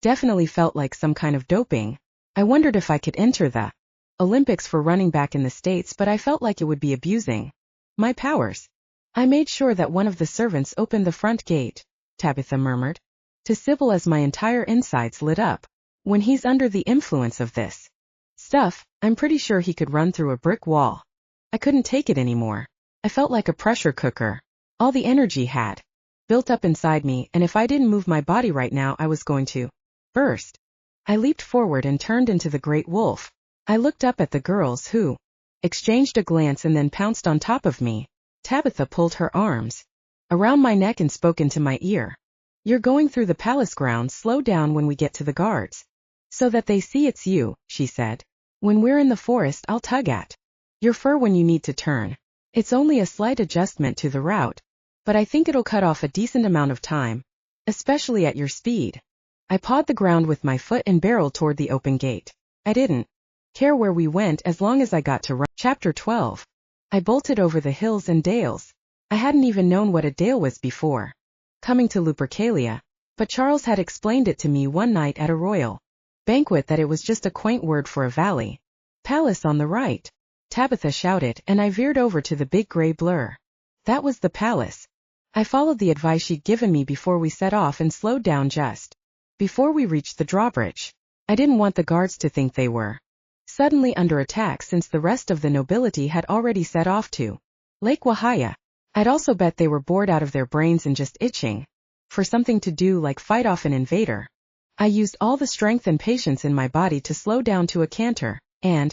Definitely felt like some kind of doping. I wondered if I could enter the Olympics for running back in the States, but I felt like it would be abusing my powers. I made sure that one of the servants opened the front gate, Tabitha murmured to Sybil as my entire insides lit up. When he's under the influence of this stuff, I'm pretty sure he could run through a brick wall. I couldn't take it anymore. I felt like a pressure cooker. All the energy had built up inside me, and if I didn't move my body right now I was going to burst. I leaped forward and turned into the great wolf. I looked up at the girls who exchanged a glance and then pounced on top of me. Tabitha pulled her arms around my neck and spoke into my ear. "You're going through the palace grounds, slow down when we get to the guards, so that they see it's you," she said. "When we're in the forest I'll tug at your fur when you need to turn. It's only a slight adjustment to the route, but I think it'll cut off a decent amount of time, especially at your speed." I pawed the ground with my foot and barreled toward the open gate. I didn't care where we went as long as I got to run. Chapter 12. I bolted over the hills and dales. I hadn't even known what a dale was before coming to Lupercalia, but Charles had explained it to me one night at a royal banquet that it was just a quaint word for a valley. "Palace on the right," Tabitha shouted, and I veered over to the big gray blur. That was the palace. I followed the advice she'd given me before we set off and slowed down just before we reached the drawbridge. I didn't want the guards to think they were suddenly under attack since the rest of the nobility had already set off to Lake Wahaya. I'd also bet they were bored out of their brains and just itching for something to do like fight off an invader. I used all the strength and patience in my body to slow down to a canter, and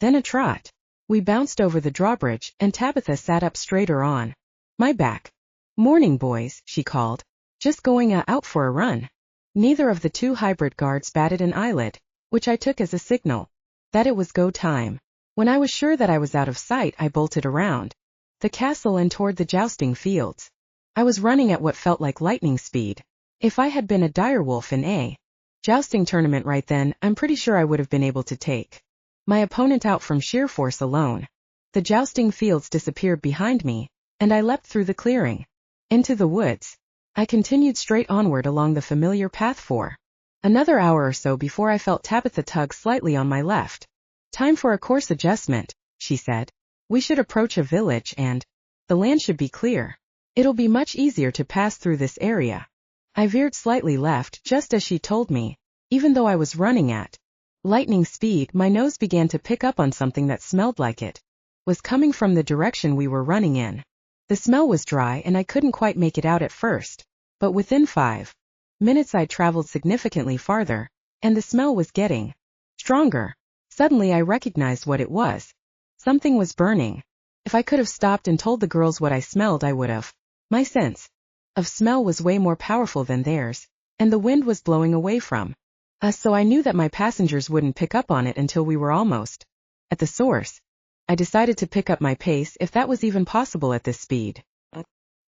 then a trot. We bounced over the drawbridge, and Tabitha sat up straighter on my back. "Morning, boys," she called. "Just going out for a run." Neither of the two hybrid guards batted an eyelid, which I took as a signal that it was go time. When I was sure that I was out of sight, I bolted around the castle and toward the jousting fields. I was running at what felt like lightning speed. If I had been a direwolf in a jousting tournament right then, I'm pretty sure I would have been able to take my opponent out from sheer force alone. The jousting fields disappeared behind me, and I leapt through the clearing into the woods. I continued straight onward along the familiar path for another hour or so before I felt Tabitha tug slightly on my left. "Time for a course adjustment," she said. "We should approach a village and the land should be clear. It'll be much easier to pass through this area." I veered slightly left just as she told me. Even though I was running at lightning speed, my nose began to pick up on something that smelled like it was coming from the direction we were running in. The smell was dry and I couldn't quite make it out at first, but within 5 minutes I'd traveled significantly farther, and the smell was getting stronger. Suddenly I recognized what it was. Something was burning. If I could have stopped and told the girls what I smelled, I would have. My sense of smell was way more powerful than theirs, and the wind was blowing away from us, so I knew that my passengers wouldn't pick up on it until we were almost at the source. I decided to pick up my pace, if that was even possible at this speed.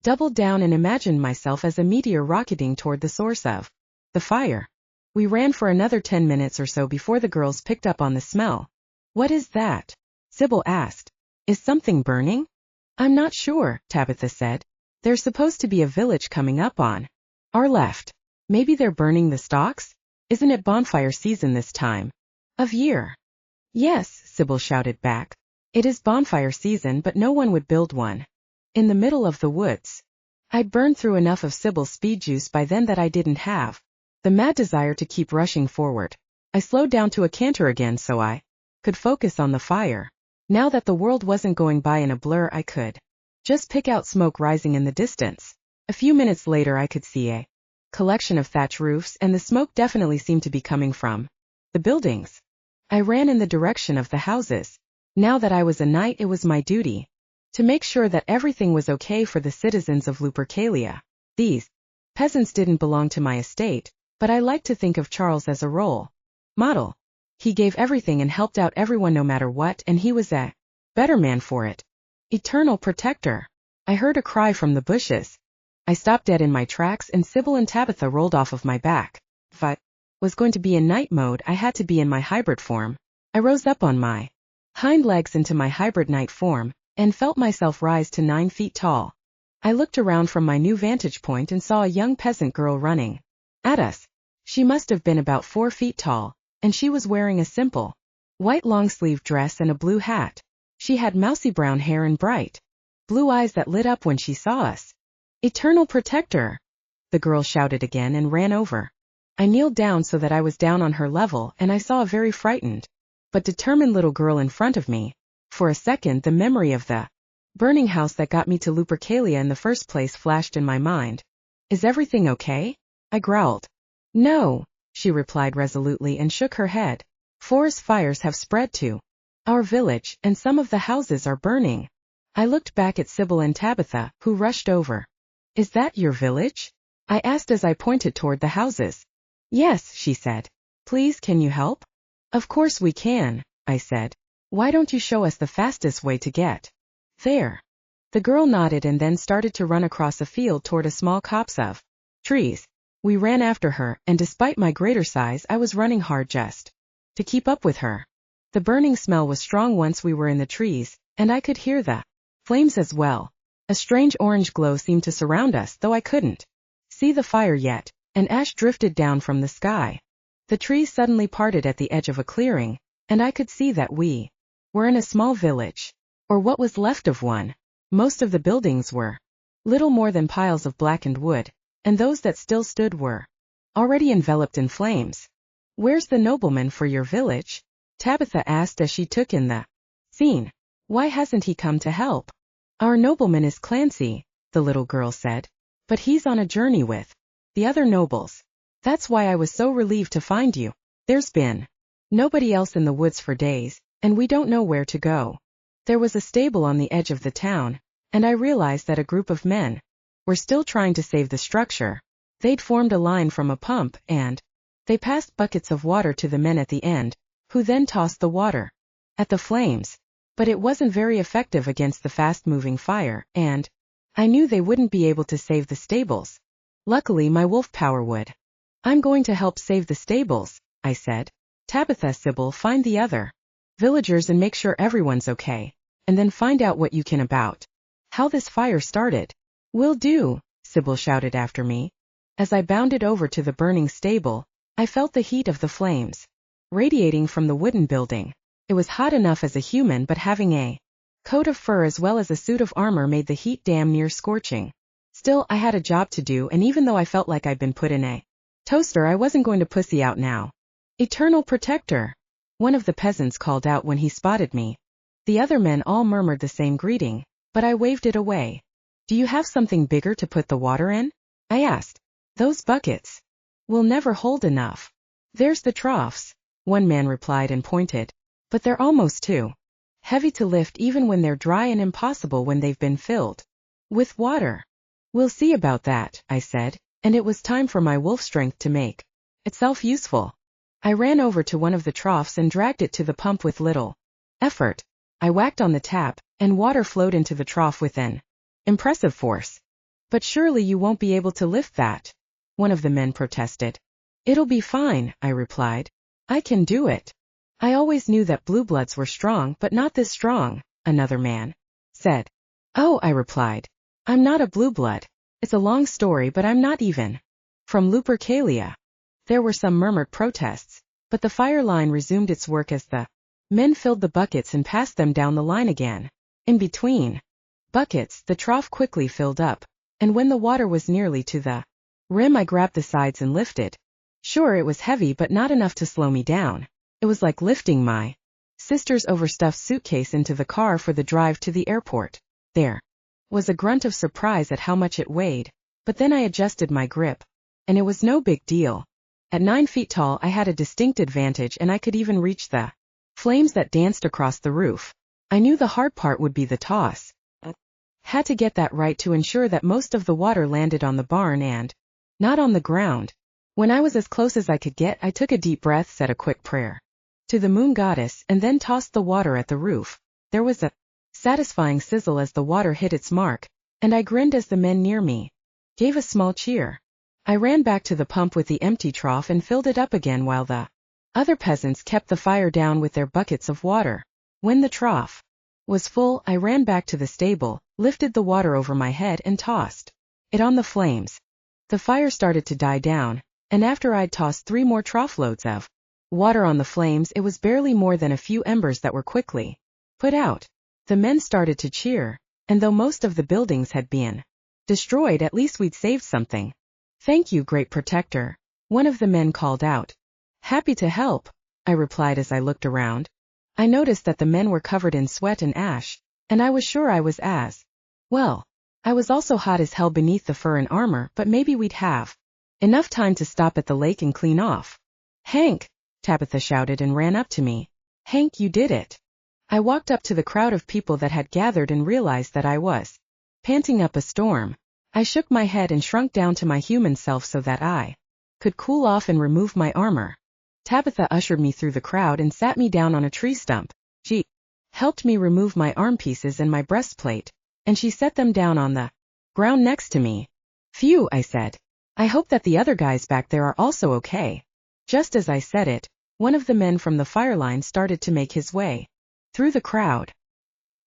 Doubled down and imagined myself as a meteor rocketing toward the source of the fire. We ran for another 10 minutes or so before the girls picked up on the smell. "What is that?" Sybil asked. "Is something burning?" "I'm not sure," Tabitha said. "There's supposed to be a village coming up on our left. Maybe they're burning the stalks? Isn't it bonfire season this time of year?" "Yes," Sybil shouted back. "It is bonfire season, but no one would build one in the middle of the woods." I'd burned through enough of Sybil's speed juice by then that I didn't have the mad desire to keep rushing forward. I slowed down to a canter again so I could focus on the fire. Now that the world wasn't going by in a blur, I could just pick out smoke rising in the distance. A few minutes later I could see a collection of thatch roofs, and the smoke definitely seemed to be coming from the buildings. I ran in the direction of the houses. Now that I was a knight, it was my duty to make sure that everything was okay for the citizens of Lupercalia. These peasants didn't belong to my estate, but I like to think of Charles as a role model. He gave everything and helped out everyone no matter what, and he was a better man for it. Eternal protector. I heard a cry from the bushes. I stopped dead in my tracks, and Sybil and Tabitha rolled off of my back. If I was going to be in night mode, I had to be in my hybrid form. I rose up on my hind legs into my hybrid night form, and felt myself rise to 9 feet tall. I looked around from my new vantage point and saw a young peasant girl running at us. She must have been about 4 feet tall, and she was wearing a simple white long-sleeved dress and a blue hat. She had mousy brown hair and bright blue eyes that lit up when she saw us. "Eternal protector!" the girl shouted again and ran over. I kneeled down so that I was down on her level, and I saw a very frightened but determined little girl in front of me. For a second, the memory of the burning house that got me to Lupercalia in the first place flashed in my mind. Is everything okay? I growled. No, she replied resolutely and shook her head. Forest fires have spread to our village, and some of the houses are burning. I looked back at Sybil and Tabitha, who rushed over. Is that your village? I asked as I pointed toward the houses. Yes, she said. Please, can you help? Of course we can, I said. Why don't you show us the fastest way to get there? The girl nodded and then started to run across a field toward a small copse of trees. We ran after her, and despite my greater size, I was running hard just to keep up with her. The burning smell was strong once we were in the trees, and I could hear the flames as well. A strange orange glow seemed to surround us, though I couldn't see the fire yet, and ash drifted down from the sky. The trees suddenly parted at the edge of a clearing, and I could see that we were in a small village, or what was left of one. Most of the buildings were little more than piles of blackened wood, and those that still stood were already enveloped in flames. Where's the nobleman for your village? Tabitha asked as she took in the scene. Why hasn't he come to help? Our nobleman is Clancy, the little girl said, but he's on a journey with the other nobles. That's why I was so relieved to find you. There's been nobody else in the woods for days, and we don't know where to go. There was a stable on the edge of the town, and I realized that a group of men were still trying to save the structure. They'd formed a line from a pump, and they passed buckets of water to the men at the end, who then tossed the water at the flames. But it wasn't very effective against the fast-moving fire, and I knew they wouldn't be able to save the stables. Luckily, my wolf power would. I'm going to help save the stables, I said. Tabitha, Sybil, find the other villagers and make sure everyone's okay, and then find out what you can about how this fire started. Will do, Sybil shouted after me. As I bounded over to the burning stable, I felt the heat of the flames radiating from the wooden building. It was hot enough as a human, but having a coat of fur as well as a suit of armor made the heat damn near scorching. Still, I had a job to do, and even though I felt like I'd been put in a toaster, I wasn't going to pussy out now. Eternal protector, one of the peasants called out when he spotted me. The other men all murmured the same greeting, but I waved it away. Do you have something bigger to put the water in? I asked. Those buckets will never hold enough. There's the troughs, one man replied and pointed. But they're almost too heavy to lift even when they're dry, and impossible when they've been filled with water. We'll see about that, I said, and it was time for my wolf strength to make itself useful. I ran over to one of the troughs and dragged it to the pump with little effort. I whacked on the tap, and water flowed into the trough with an impressive force. But surely you won't be able to lift that, one of the men protested. It'll be fine, I replied. I can do it. I always knew that blue bloods were strong, but not this strong, another man said. Oh, I replied. I'm not a blue blood. It's a long story, but I'm not even from Lupercalia. There were some murmured protests, but the fire line resumed its work as the men filled the buckets and passed them down the line again. In between buckets, the trough quickly filled up, and when the water was nearly to the rim, I grabbed the sides and lifted. Sure, it was heavy, but not enough to slow me down. It was like lifting my sister's overstuffed suitcase into the car for the drive to the airport. There was a grunt of surprise at how much it weighed, but then I adjusted my grip, and it was no big deal. At 9 feet tall, I had a distinct advantage, and I could even reach the flames that danced across the roof. I knew the hard part would be the toss. Had to get that right to ensure that most of the water landed on the barn and not on the ground. When I was as close as I could get, I took a deep breath, said a quick prayer to the moon goddess, and then tossed the water at the roof. There was a satisfying sizzle as the water hit its mark, and I grinned as the men near me gave a small cheer. I ran back to the pump with the empty trough and filled it up again while the other peasants kept the fire down with their buckets of water. When the trough was full, I ran back to the stable, lifted the water over my head and tossed it on the flames. The fire started to die down, and after I'd tossed 3 more trough loads of water on the flames, it was barely more than a few embers that were quickly put out. The men started to cheer, and though most of the buildings had been destroyed, at least we'd saved something. Thank you, great protector, one of the men called out. Happy to help, I replied as I looked around. I noticed that the men were covered in sweat and ash, and I was sure I was as well. I was also hot as hell beneath the fur and armor, but maybe we'd have enough time to stop at the lake and clean off. Hank! Tabitha shouted and ran up to me. Hank, you did it. I walked up to the crowd of people that had gathered and realized that I was panting up a storm. I shook my head and shrunk down to my human self so that I could cool off and remove my armor. Tabitha ushered me through the crowd and sat me down on a tree stump. She helped me remove my arm pieces and my breastplate, and she set them down on the ground next to me. Phew, I said. I hope that the other guys back there are also okay. Just as I said it, one of the men from the fire line started to make his way through the crowd.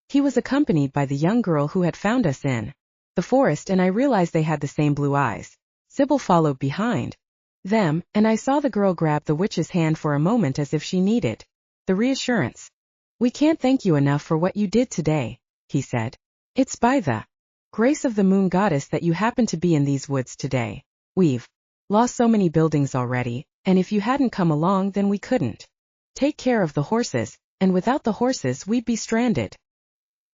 He was accompanied by the young girl who had found us in the forest, and I realized they had the same blue eyes. Sybil followed behind them, and I saw the girl grab the witch's hand for a moment as if she needed the reassurance. We can't thank you enough for what you did today, he said. It's by the grace of the moon goddess that you happen to be in these woods today. We've lost so many buildings already, and if you hadn't come along then we couldn't take care of the horses, and without the horses we'd be stranded.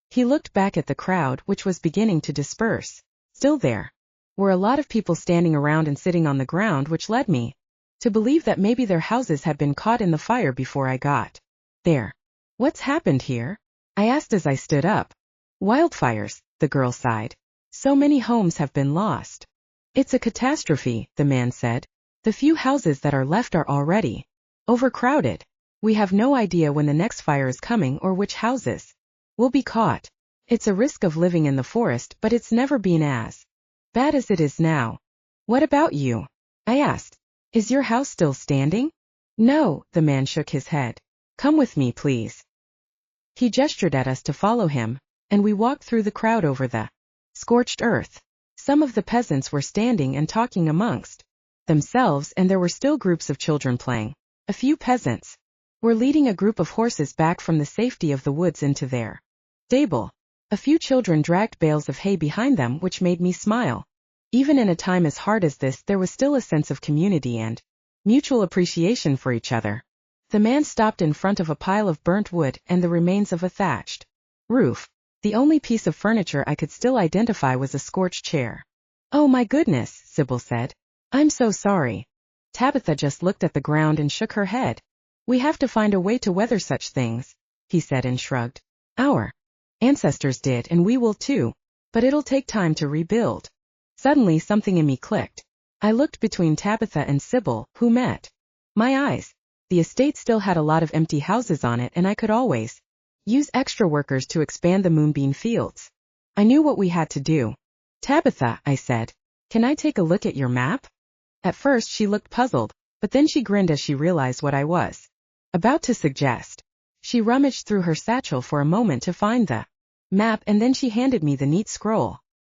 He looked back at the crowd, which was beginning to disperse. Still there were a lot of people standing around and sitting on the ground, which led me to believe that maybe their houses had been caught in the fire before I got there. What's happened here? I asked as I stood up. Wildfires, the girl sighed. So many homes have been lost. It's a catastrophe, the man said. The few houses that are left are already overcrowded. We have no idea when the next fire is coming or which houses will be caught. It's a risk of living in the forest, but it's never been as bad as it is now. What about you? I asked. Is your house still standing? No, the man shook his head. Come with me, please. He gestured at us to follow him, and we walked through the crowd over the scorched earth. Some of the peasants were standing and talking amongst themselves, and there were still groups of children playing. A few peasants were leading a group of horses back from the safety of the woods into their stable. A few children dragged bales of hay behind them, which made me smile. Even in a time as hard as this, there was still a sense of community and mutual appreciation for each other. The man stopped in front of a pile of burnt wood and the remains of a thatched roof. The only piece of furniture I could still identify was a scorched chair. Oh my goodness, Sybil said. I'm so sorry. Tabitha just looked at the ground and shook her head. We have to find a way to weather such things, he said and shrugged. Our ancestors did, and we will too, but it'll take time to rebuild. Suddenly something in me clicked. I looked between Tabitha and Sybil, who met my eyes. The estate still had a lot of empty houses on it, and I could always use extra workers to expand the moonbeam fields. I knew what we had to do. Tabitha, I said, can I take a look at your map? At first she looked puzzled, but then she grinned as she realized what I was about to suggest. She rummaged through her satchel for a moment to find the map, and then she handed me the neat scroll.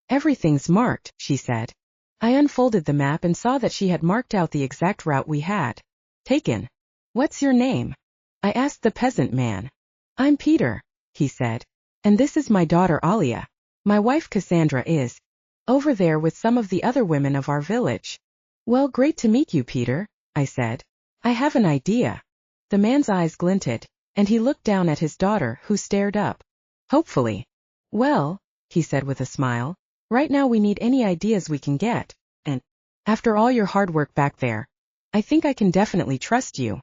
Everything's marked, she said. I unfolded the map and saw that she had marked out the exact route we had taken. What's your name? I asked the peasant man. I'm Peter, he said. And this is my daughter Alia. My wife Cassandra is over there with some of the other women of our village. Well, great to meet you, Peter, I said. I have an idea. The man's eyes glinted, and he looked down at his daughter, who stared up hopefully. Well, he said with a smile, right now we need any ideas we can get, and after all your hard work back there, I think I can definitely trust you.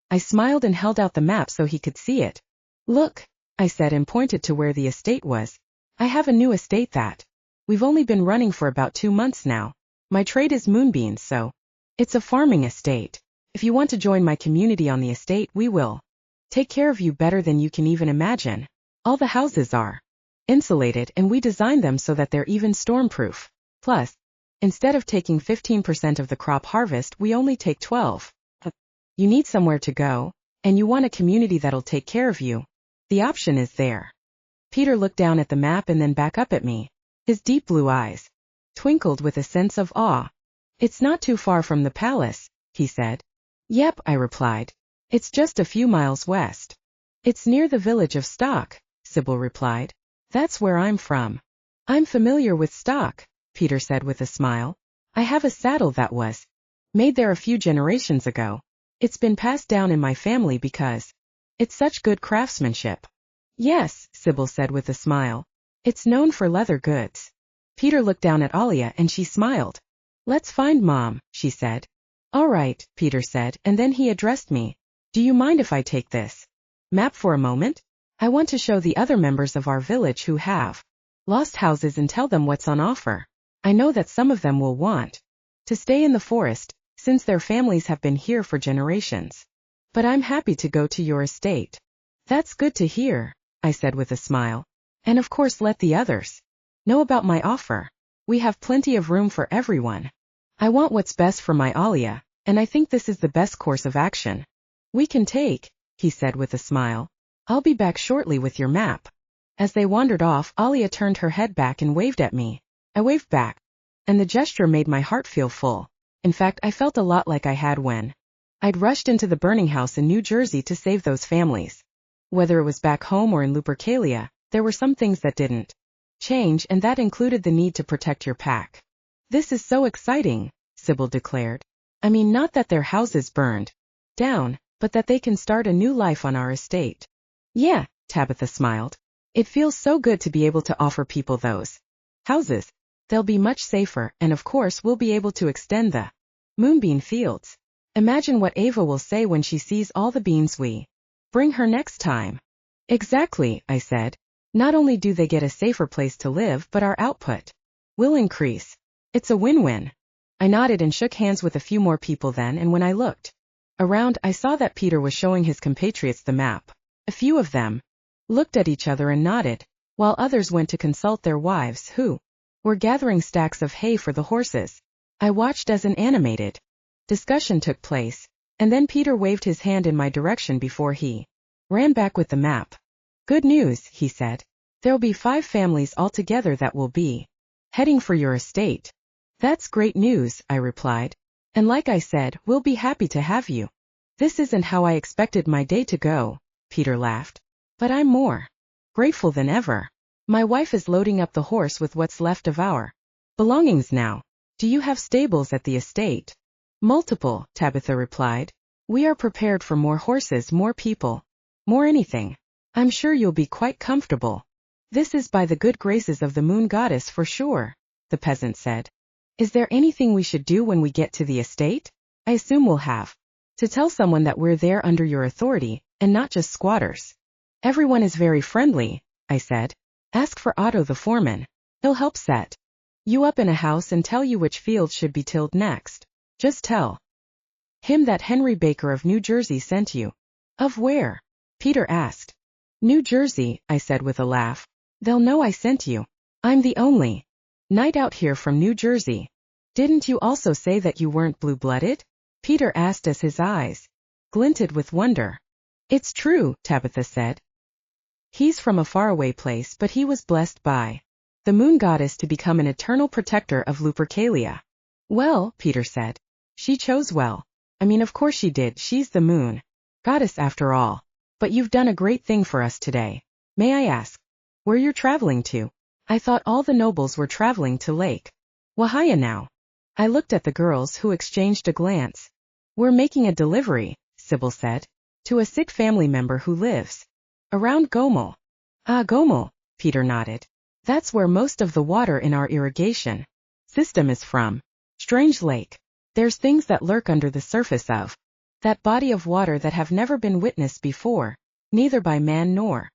I smiled and held out the map so he could see it. Look, I said and pointed to where the estate was. I have a new estate that we've only been running for about 2 months now. My trade is moonbeams, so it's a farming estate. If you want to join my community on the estate, we will take care of you better than you can even imagine. All the houses are insulated, and we designed them so that they're even stormproof. Plus, instead of taking 15% of the crop harvest, we only take 12%. You need somewhere to go, and you want a community that'll take care of you. The option is there. Peter looked down at the map and then back up at me. His deep blue eyes twinkled with a sense of awe. It's not too far from the palace, he said. Yep, I replied. It's just a few miles west. It's near the village of Stock, Sybil replied. That's where I'm from. I'm familiar with Stock, Peter said with a smile. I have a saddle that was made there a few generations ago. It's been passed down in my family because it's such good craftsmanship. Yes, Sybil said with a smile. It's known for leather goods. Peter looked down at Alia and she smiled. Let's find Mom, she said. All right, Peter said, and then he addressed me. Do you mind if I take this map for a moment? I want to show the other members of our village who have lost houses and tell them what's on offer. I know that some of them will want to stay in the forest, since their families have been here for generations. But I'm happy to go to your estate. That's good to hear, I said with a smile. And of course let the others know about my offer. We have plenty of room for everyone. I want what's best for my Alia, and I think this is the best course of action we can take, he said with a smile. I'll be back shortly with your map. As they wandered off, Alia turned her head back and waved at me. I waved back, and the gesture made my heart feel full. In fact, I felt a lot like I had when I'd rushed into the burning house in New Jersey to save those families. Whether it was back home or in Lupercalia, there were some things that didn't change, and that included the need to protect your pack. This is so exciting, Sybil declared. I mean, not that their houses burned down, but that they can start a new life on our estate. Yeah, Tabitha smiled. It feels so good to be able to offer people those houses. They'll be much safer, and of course we'll be able to extend the moonbean fields. Imagine what Ava will say when she sees all the beans we bring her next time. Exactly, I said. Not only do they get a safer place to live, but our output will increase. It's a win-win. I nodded and shook hands with a few more people then, and when I looked around, I saw that Peter was showing his compatriots the map. A few of them looked at each other and nodded, while others went to consult their wives who were gathering stacks of hay for the horses. I watched as an animated discussion took place, and then Peter waved his hand in my direction before he ran back with the map. Good news, he said. There'll be 5 families altogether that will be heading for your estate. That's great news, I replied. And like I said, we'll be happy to have you. This isn't how I expected my day to go, Peter laughed. But I'm more grateful than ever. My wife is loading up the horse with what's left of our belongings now. Do you have stables at the estate? Multiple, Tabitha replied. We are prepared for more horses, more people, more anything. I'm sure you'll be quite comfortable. This is by the good graces of the moon goddess for sure, the peasant said. Is there anything we should do when we get to the estate? I assume we'll have to tell someone that we're there under your authority, and not just squatters. Everyone is very friendly, I said. Ask for Otto the foreman. He'll help set you up in a house and tell you which fields should be tilled next. Just tell him that Henry Baker of New Jersey sent you. Of where? Peter asked. New Jersey, I said with a laugh. They'll know I sent you. I'm the only knight out here from New Jersey. Didn't you also say that you weren't blue-blooded? Peter asked as his eyes glinted with wonder. It's true, Tabitha said. He's from a faraway place, but he was blessed by the moon goddess to become an eternal protector of Lupercalia. Well, Peter said. She chose well. I mean, of course she did. She's the moon goddess after all. But you've done a great thing for us today. May I ask where you're traveling to? I thought all the nobles were traveling to Lake Wahia now. I looked at the girls, who exchanged a glance. We're making a delivery, Sybil said, to a sick family member who lives around Gomel. Ah, Gomel, Peter nodded. That's where most of the water in our irrigation system is from. Strange lake. There's things that lurk under the surface of that body of water that have never been witnessed before, neither by man nor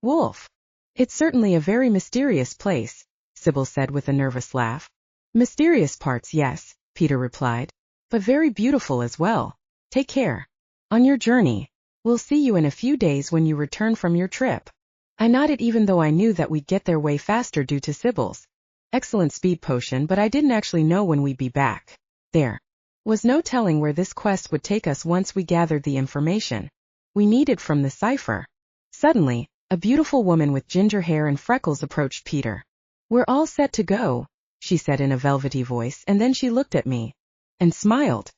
wolf. It's certainly a very mysterious place, Sybil said with a nervous laugh. Mysterious parts, yes, Peter replied, but very beautiful as well. Take care on your journey. We'll see you in a few days when you return from your trip. I nodded, even though I knew that we'd get there way faster due to Sybil's excellent speed potion, but I didn't actually know when we'd be back. There was no telling where this quest would take us once we gathered the information we needed from the cipher. Suddenly, a beautiful woman with ginger hair and freckles approached Peter. We're all set to go, she said in a velvety voice, and then she looked at me and smiled.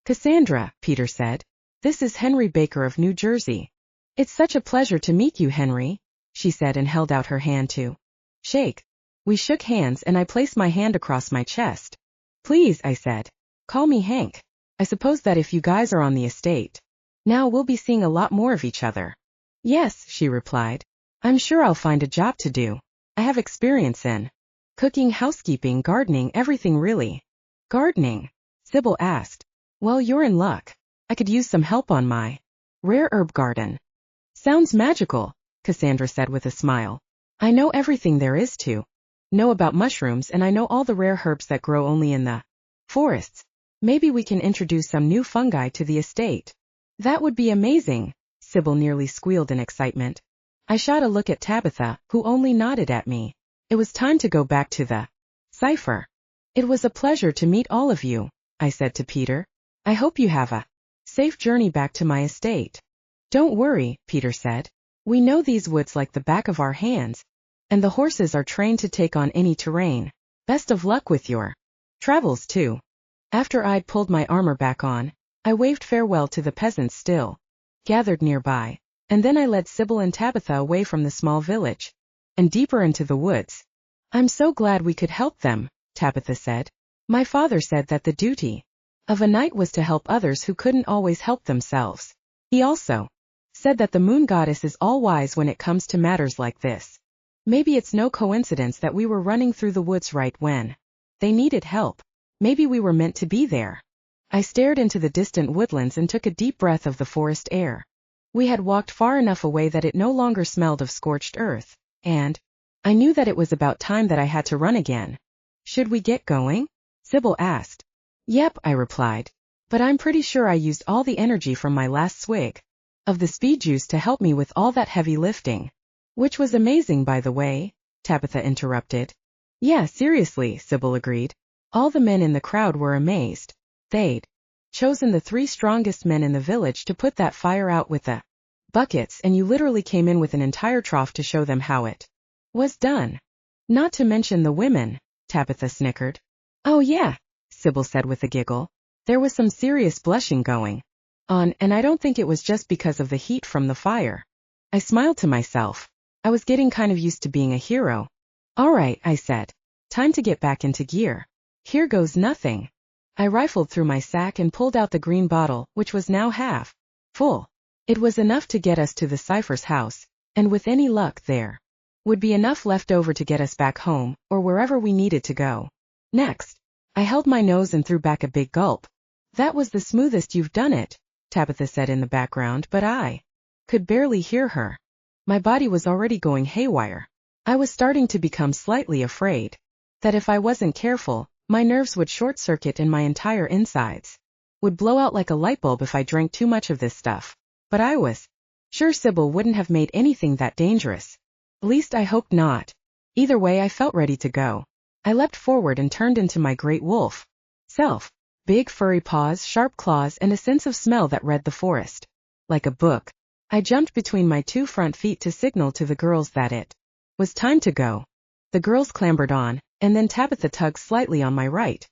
Cassandra, Peter said. This is Henry Baker of New Jersey. It's such a pleasure to meet you, Henry, she said and held out her hand to shake. We shook hands and I placed my hand across my chest. Please, I said. Call me Hank. I suppose that if you guys are on the estate now, we'll be seeing a lot more of each other. Yes, she replied. I'm sure I'll find a job to do. I have experience in Cooking, housekeeping, gardening, everything really. Gardening? Sybil asked. Well, you're in luck. I could use some help on my rare herb garden. Sounds magical, Cassandra said with a smile. I know everything there is to know about mushrooms, and I know all the rare herbs that grow only in the forests. Maybe we can introduce some new fungi to the estate. That would be amazing, Sybil nearly squealed in excitement. I shot a look at Tabitha, who only nodded at me. It was time to go back to the cipher. It was a pleasure to meet all of you, I said to Peter. I hope you have a safe journey back to my estate. Don't worry, Peter said. We know these woods like the back of our hands, and the horses are trained to take on any terrain. Best of luck with your travels too. After I'd pulled my armor back on, I waved farewell to the peasants still gathered nearby, and then I led Sybil and Tabitha away from the small village and deeper into the woods. I'm so glad we could help them, Tabitha said. My father said that the duty of a knight was to help others who couldn't always help themselves. He also said that the moon goddess is all-wise when it comes to matters like this. Maybe it's no coincidence that we were running through the woods right when they needed help. Maybe we were meant to be there. I stared into the distant woodlands and took a deep breath of the forest air. We had walked far enough away that it no longer smelled of scorched earth, and I knew that it was about time that I had to run again. Should we get going? Sybil asked. Yep, I replied. But I'm pretty sure I used all the energy from my last swig of the speed juice to help me with all that heavy lifting. Which was amazing, by the way, Tabitha interrupted. Yeah, seriously, Sybil agreed. All the men in the crowd were amazed. They'd chosen the 3 strongest men in the village to put that fire out with the buckets, and you literally came in with an entire trough to show them how it was done. Not to mention the women, Tabitha snickered. Oh yeah, Sybil said with a giggle. There was some serious blushing going on, and I don't think it was just because of the heat from the fire. I smiled to myself. I was getting kind of used to being a hero. All right, I said. Time to get back into gear. Here goes nothing. I rifled through my sack and pulled out the green bottle, which was now half full. It was enough to get us to the cipher's house, and with any luck there would be enough left over to get us back home, or wherever we needed to go. Next, I held my nose and threw back a big gulp. That was the smoothest you've done it, Tabitha said in the background, but I could barely hear her. My body was already going haywire. I was starting to become slightly afraid that if I wasn't careful, my nerves would short-circuit and my entire insides would blow out like a light bulb if I drank too much of this stuff. But I was sure Sybil wouldn't have made anything that dangerous. At least I hoped not. Either way, I felt ready to go. I leapt forward and turned into my great wolf self. Big furry paws, sharp claws, and a sense of smell that read the forest like a book. I jumped between my 2 front feet to signal to the girls that it was time to go. The girls clambered on, and then Tabitha tugged slightly on my right.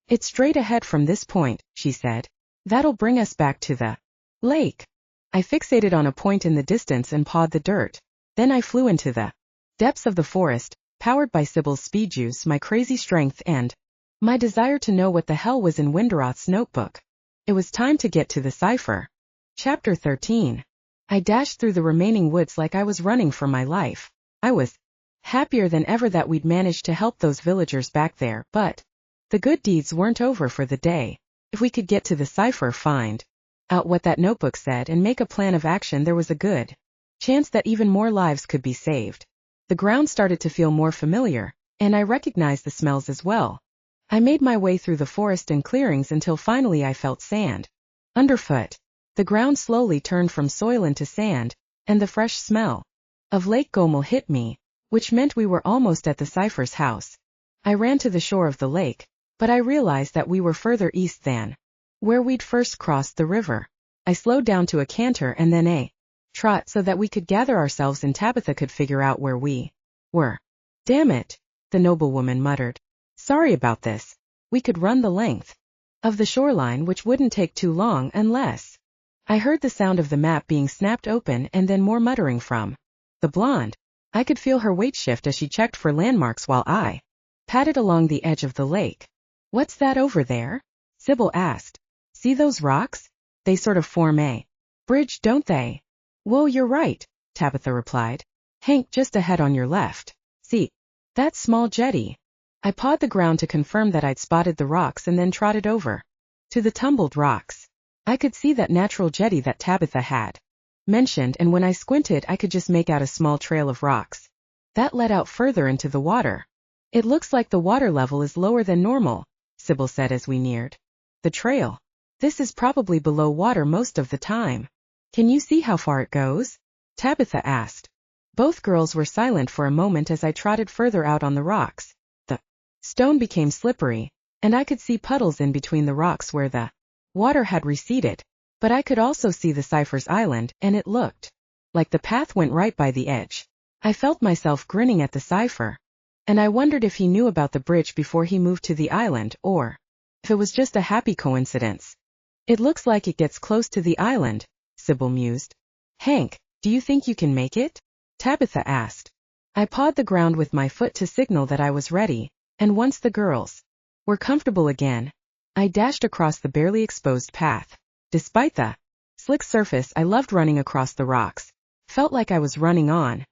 It's straight ahead from this point, she said. That'll bring us back to the lake. I fixated on a point in the distance and pawed the dirt. Then I flew into the depths of the forest, powered by Sybil's speed juice, my crazy strength, and my desire to know what the hell was in Winderoth's notebook. It was time to get to the cipher. Chapter 13. I dashed through the remaining woods like I was running for my life. I was happier than ever that we'd managed to help those villagers back there, but the good deeds weren't over for the day. If we could get to the cipher, find out what that notebook said, and make a plan of action, there was a good chance that even more lives could be saved. The ground started to feel more familiar, and I recognized the smells as well. I made my way through the forest and clearings until finally I felt sand underfoot. The ground slowly turned from soil into sand, and the fresh smell of Lake Gomel hit me, which meant we were almost at the cipher's house. I ran to the shore of the lake, but I realized that we were further east than where we'd first crossed the river. I slowed down to a canter and then a trot so that we could gather ourselves and Tabitha could figure out where we were. Damn it, the noblewoman muttered. Sorry about this. We could run the length of the shoreline, which wouldn't take too long unless... I heard the sound of the map being snapped open and then more muttering from the blonde. I could feel her weight shift as she checked for landmarks while I padded along the edge of the lake. What's that over there? Sybil asked. See those rocks? They sort of form a bridge, don't they? Whoa, you're right, Tabitha replied. Hank, just ahead on your left. See, that small jetty. I pawed the ground to confirm that I'd spotted the rocks and then trotted over to the tumbled rocks. I could see that natural jetty that Tabitha had mentioned, and when I squinted I could just make out a small trail of rocks that led out further into the water. It looks like the water level is lower than normal, Sybil said as we neared the trail. This is probably below water most of the time. Can you see how far it goes? Tabitha asked. Both girls were silent for a moment as I trotted further out on the rocks. The stone became slippery, and I could see puddles in between the rocks where the water had receded. But I could also see the Cypher's island, and it looked like the path went right by the edge. I felt myself grinning at the Cypher, and I wondered if he knew about the bridge before he moved to the island, or if it was just a happy coincidence. It looks like it gets close to the island, Sybil mused. Hank, do you think you can make it? Tabitha asked. I pawed the ground with my foot to signal that I was ready, and once the girls were comfortable again, I dashed across the barely exposed path. Despite the slick surface, I loved running across the rocks. Felt like I was running on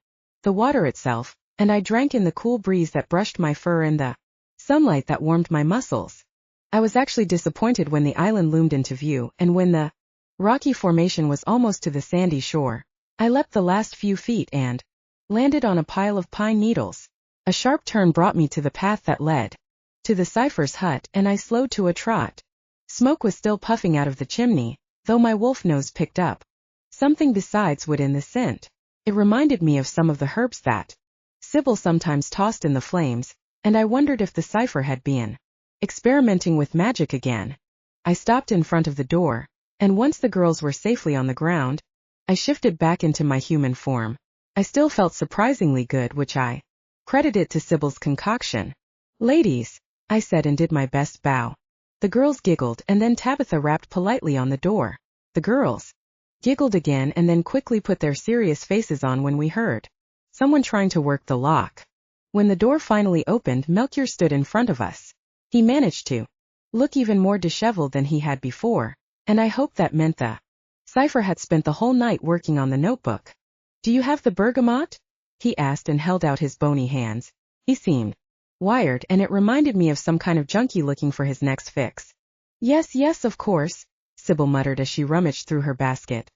the water itself, and I drank in the cool breeze that brushed my fur and the sunlight that warmed my muscles. I was actually disappointed when the island loomed into view, and when the rocky formation was almost to the sandy shore. I leapt the last few feet and landed on a pile of pine needles. A sharp turn brought me to the path that led to the Cypher's hut, and I slowed to a trot. Smoke was still puffing out of the chimney, though my wolf nose picked up something besides wood in the scent. It reminded me of some of the herbs that Sybil sometimes tossed in the flames, and I wondered if the Cypher had been experimenting with magic again. I stopped in front of the door, and once the girls were safely on the ground, I shifted back into my human form. I still felt surprisingly good, which I credited to Sybil's concoction. Ladies, I said and did my best bow. The girls giggled, and then Tabitha rapped politely on the door. The girls giggled again and then quickly put their serious faces on when we heard someone trying to work the lock. When the door finally opened, Melchior stood in front of us. He managed to look even more disheveled than he had before, and I hoped that meant the Cypher had spent the whole night working on the notebook. Do you have the bergamot? He asked and held out his bony hands. He seemed wired, and it reminded me of some kind of junkie looking for his next fix. Yes, of course, Sybil muttered as she rummaged through her basket.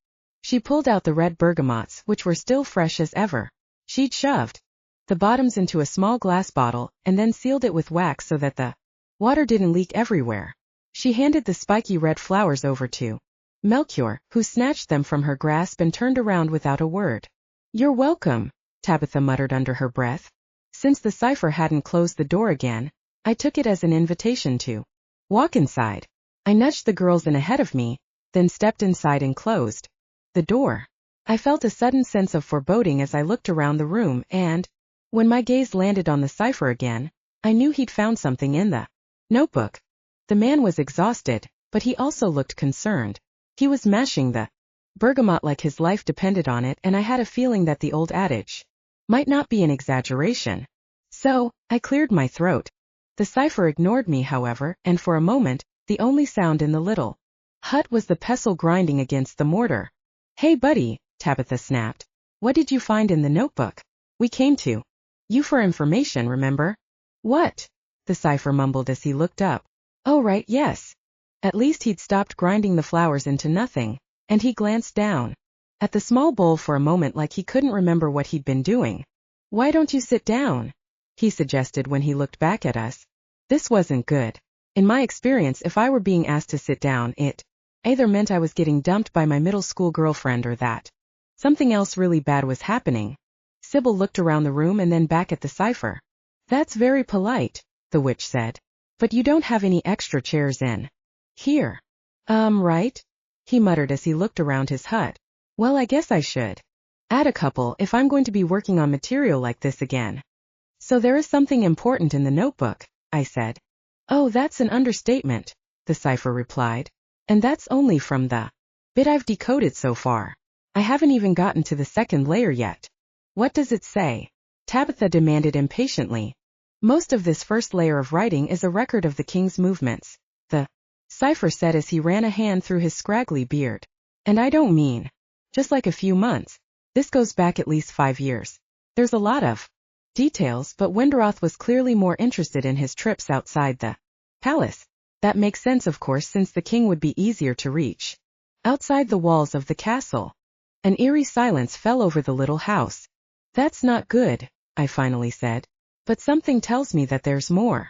She pulled out the red bergamots, which were still fresh as ever. She'd shoved the bottoms into a small glass bottle, and then sealed it with wax so that the water didn't leak everywhere. She handed the spiky red flowers over to Melchior, who snatched them from her grasp and turned around without a word. You're welcome, Tabitha muttered under her breath. Since the Cypher hadn't closed the door again, I took it as an invitation to walk inside. I nudged the girls in ahead of me, then stepped inside and closed the door. I felt a sudden sense of foreboding as I looked around the room, and when my gaze landed on the Cypher again, I knew he'd found something in the notebook. The man was exhausted, but he also looked concerned. He was mashing the bergamot like his life depended on it, and I had a feeling that the old adage might not be an exaggeration. So, I cleared my throat. The Cypher ignored me, however, and for a moment, the only sound in the little hut was the pestle grinding against the mortar. Hey buddy, Tabitha snapped. What did you find in the notebook? We came to you for information, remember? What? The Cypher mumbled as he looked up. Oh right, yes. At least he'd stopped grinding the flowers into nothing, and he glanced down at the small bowl for a moment like he couldn't remember what he'd been doing. Why don't you sit down? He suggested when he looked back at us. This wasn't good. In my experience, if I were being asked to sit down, it either meant I was getting dumped by my middle school girlfriend or that something else really bad was happening. Sybil looked around the room and then back at the Cypher. That's very polite, the witch said. But you don't have any extra chairs in here. Right? He muttered as he looked around his hut. Well, I guess I should add a couple if I'm going to be working on material like this again. So there is something important in the notebook, I said. Oh, that's an understatement, the Cypher replied. And that's only from the bit I've decoded so far. I haven't even gotten to the second layer yet. What does it say? Tabitha demanded impatiently. Most of this first layer of writing is a record of the king's movements, the Cypher said as he ran a hand through his scraggly beard. And I don't mean just like a few months. This goes back at least 5 years. There's a lot of details, but Wenderoth was clearly more interested in his trips outside the palace. That makes sense, of course, since the king would be easier to reach. Outside the walls of the castle, an eerie silence fell over the little house. That's not good, I finally said. But something tells me that there's more.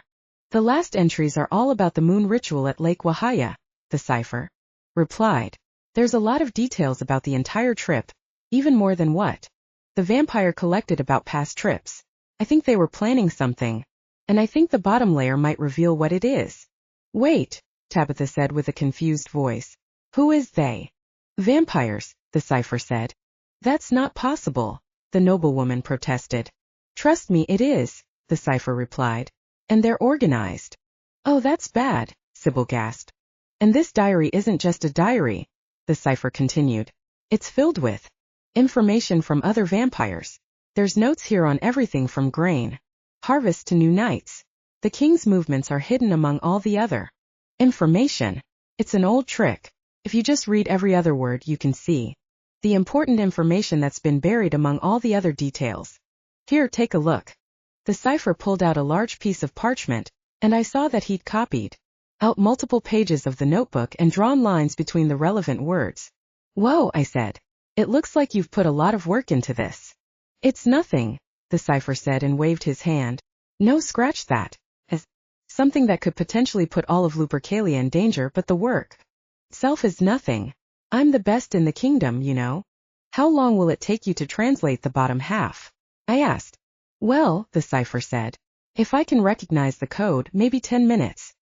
The last entries are all about the moon ritual at Lake Wahaya, the cipher replied. There's a lot of details about the entire trip, even more than what the vampire collected about past trips. I think they were planning something, and I think the bottom layer might reveal what it is. Wait, Tabitha said with a confused voice. Who is they? Vampires, the cipher said. That's not possible, the noblewoman protested. Trust me, it is, the cipher replied. And they're organized. Oh, that's bad, Sybil gasped. And this diary isn't just a diary, the cipher continued. It's filled with information from other vampires. There's notes here on everything from grain harvest to new nights. The king's movements are hidden among all the other information. It's an old trick. If you just read every other word, you can see the important information that's been buried among all the other details. Here, take a look. The cipher pulled out a large piece of parchment, and I saw that he'd copied out multiple pages of the notebook and drawn lines between the relevant words. Whoa, I said. It looks like you've put a lot of work into this. It's nothing, the cipher said and waved his hand. No, scratch that. As something that could potentially put all of Lupercalia in danger, but the work itself is nothing. I'm the best in the kingdom, you know. How long will it take you to translate the bottom half? I asked. Well, the cipher said. If I can recognize the code, maybe 10 minutes.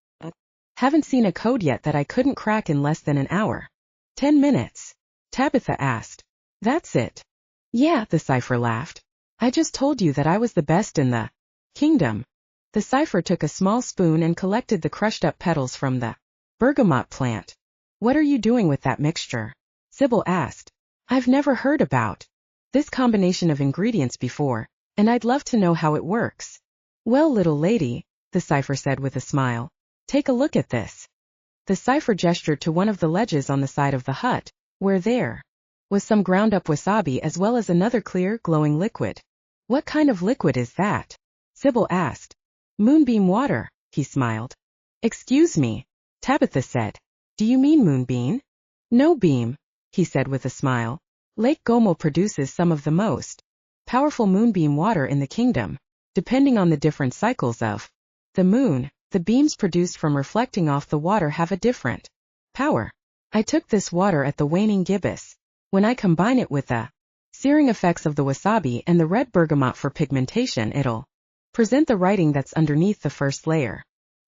Haven't seen a code yet that I couldn't crack in less than an hour. 10 minutes? Tabitha asked. That's it. Yeah, the cipher laughed. I just told you that I was the best in the kingdom. The cipher took a small spoon and collected the crushed up petals from the bergamot plant. What are you doing with that mixture? Sybil asked. I've never heard about this combination of ingredients before, and I'd love to know how it works. Well, little lady, the cipher said with a smile, take a look at this. The cipher gestured to one of the ledges on the side of the hut, where there was some ground up wasabi as well as another clear, glowing liquid. What kind of liquid is that? Sybil asked. Moonbeam water, he smiled. Excuse me, Tabitha said. Do you mean moonbeam? No beam, he said with a smile. Lake Gomo produces some of the most powerful moonbeam water in the kingdom. Depending on the different cycles of the moon, the beams produced from reflecting off the water have a different power. I took this water at the waning gibbous. When I combine it with the searing effects of the wasabi and the red bergamot for pigmentation, it'll present the writing that's underneath the first layer.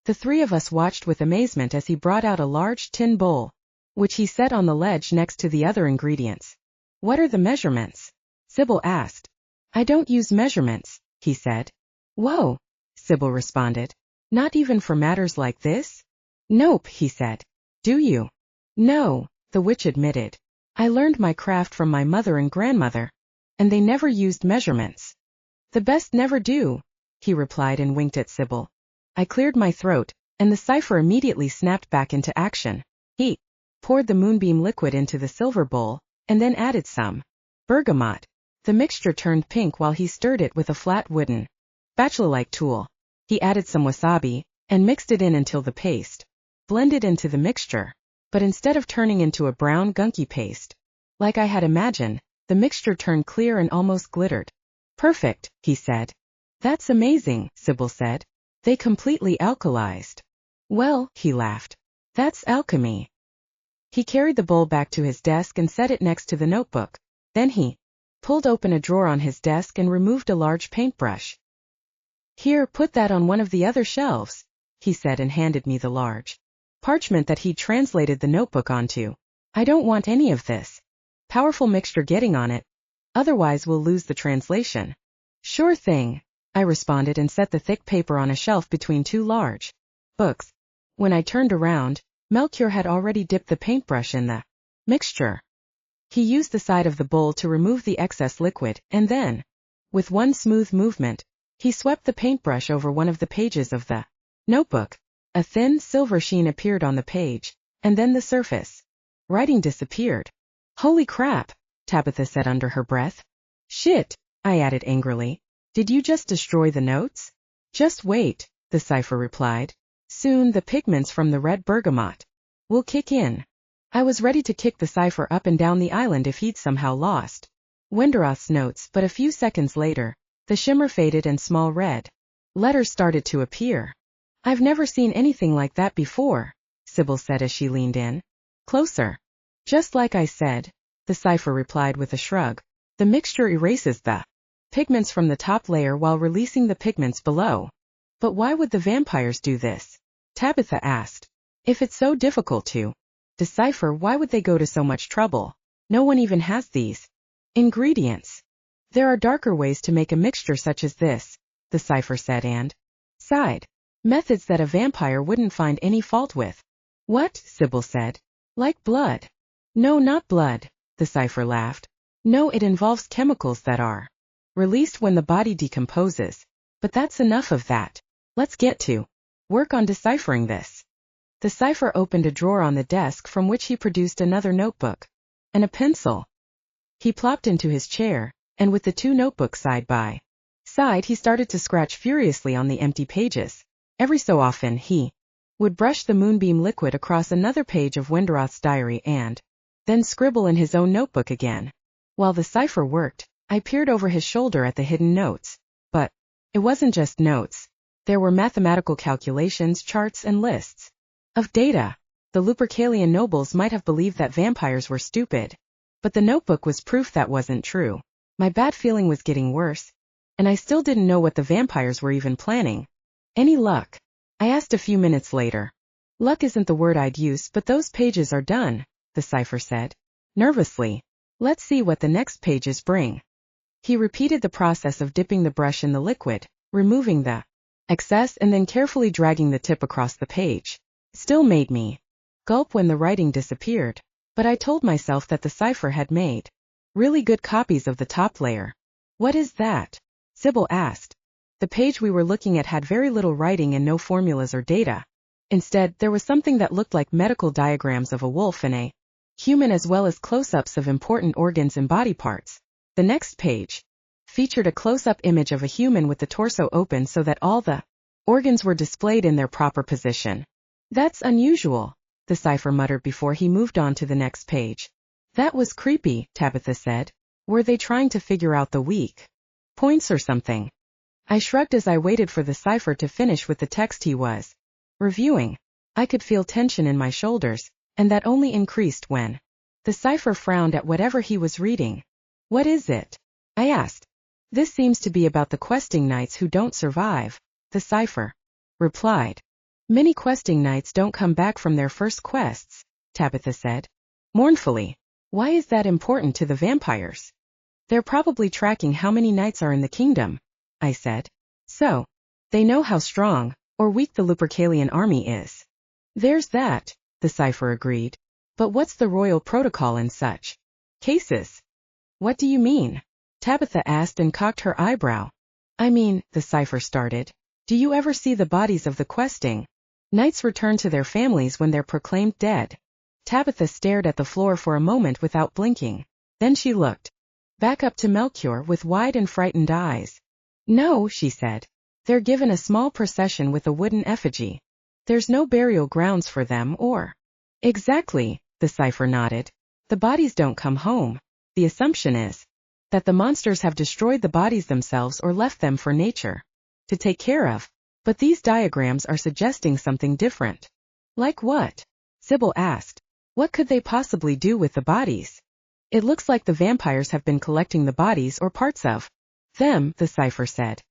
The three of us watched with amazement as he brought out a large tin bowl, which he set on the ledge next to the other ingredients. What are the measurements? Sybil asked. I don't use measurements, he said. Whoa, Sybil responded. Not even for matters like this? Nope, he said. Do you? No, the witch admitted. I learned my craft from my mother and grandmother, and they never used measurements. The best never do, he replied and winked at Sybil. I cleared my throat, and the cipher immediately snapped back into action. He poured the moonbeam liquid into the silver bowl, and then added some bergamot. The mixture turned pink while he stirred it with a flat wooden, spatula-like tool. He added some wasabi, and mixed it in until the paste blended into the mixture. But instead of turning into a brown, gunky paste, like I had imagined, the mixture turned clear and almost glittered. Perfect, he said. That's amazing, Sybil said. They completely alkalized. Well, he laughed. That's alchemy. He carried the bowl back to his desk and set it next to the notebook. Then he pulled open a drawer on his desk and removed a large paintbrush. Here, put that on one of the other shelves, he said and handed me the large parchment that he'd translated the notebook onto. I don't want any of this powerful mixture getting on it. Otherwise we'll lose the translation. Sure thing, I responded and set the thick paper on a shelf between two large books. When I turned around, Melchior had already dipped the paintbrush in the mixture. He used the side of the bowl to remove the excess liquid, and then, with one smooth movement, he swept the paintbrush over one of the pages of the notebook. A thin silver sheen appeared on the page, and then the surface writing disappeared. Holy crap, Tabitha said under her breath. Shit, I added angrily. Did you just destroy the notes? Just wait, the cipher replied. Soon the pigments from the red bergamot will kick in. I was ready to kick the cipher up and down the island if he'd somehow lost Wenderoth's notes, but a few seconds later, the shimmer faded and small red letters started to appear. I've never seen anything like that before, Sybil said as she leaned in. Closer. Just like I said, the cipher replied with a shrug. The mixture erases the pigments from the top layer while releasing the pigments below. But why would the vampires do this? Tabitha asked. If it's so difficult to decipher, why would they go to so much trouble? No one even has these ingredients. There are darker ways to make a mixture such as this, the cipher said and sighed. Methods that a vampire wouldn't find any fault with. What? Sybil said. Like blood. No, not blood, the cipher laughed. No, it involves chemicals that are released when the body decomposes. But that's enough of that. Let's get to work on deciphering this. The cipher opened a drawer on the desk from which he produced another notebook and a pencil. He plopped into his chair, and with the two notebooks side by side he started to scratch furiously on the empty pages. Every so often he would brush the moonbeam liquid across another page of Wenderoth's diary and then scribble in his own notebook again. While the cipher worked, I peered over his shoulder at the hidden notes. But it wasn't just notes. There were mathematical calculations, charts, and lists of data. The Lupercalian nobles might have believed that vampires were stupid, but the notebook was proof that wasn't true. My bad feeling was getting worse, and I still didn't know what the vampires were even planning. Any luck? I asked a few minutes later. Luck isn't the word I'd use, but those pages are done, the cipher said nervously. Let's see what the next pages bring. He repeated the process of dipping the brush in the liquid, removing the excess and then carefully dragging the tip across the page. Still made me gulp when the writing disappeared, but I told myself that the cipher had made really good copies of the top layer. What is that? Sybil asked. The page we were looking at had very little writing and no formulas or data. Instead, there was something that looked like medical diagrams of a wolf and a human, as well as close-ups of important organs and body parts. The next page featured a close-up image of a human with the torso open so that all the organs were displayed in their proper position. That's unusual, the cipher muttered before he moved on to the next page. That was creepy, Tabitha said. Were they trying to figure out the weak points or something? I shrugged as I waited for the cipher to finish with the text he was reviewing. I could feel tension in my shoulders, and that only increased when the cipher frowned at whatever he was reading. What is it? I asked. This seems to be about the questing knights who don't survive, the cipher replied. Many questing knights don't come back from their first quests, Tabitha said mournfully. Why is that important to the vampires? They're probably tracking how many knights are in the kingdom, I said. So they know how strong or weak the Lupercalian army is. There's that, the cipher agreed. But what's the royal protocol in such cases? What do you mean? Tabitha asked and cocked her eyebrow. I mean, the cipher started. Do you ever see the bodies of the questing knights return to their families when they're proclaimed dead? Tabitha stared at the floor for a moment without blinking. Then she looked back up to Melchior with wide and frightened eyes. No, she said. They're given a small procession with a wooden effigy. There's no burial grounds for them or... Exactly, the cipher nodded. The bodies don't come home. The assumption is that the monsters have destroyed the bodies themselves or left them for nature to take care of. But these diagrams are suggesting something different. Like what? Sybil asked. What could they possibly do with the bodies? It looks like the vampires have been collecting the bodies or parts of them, the cipher said.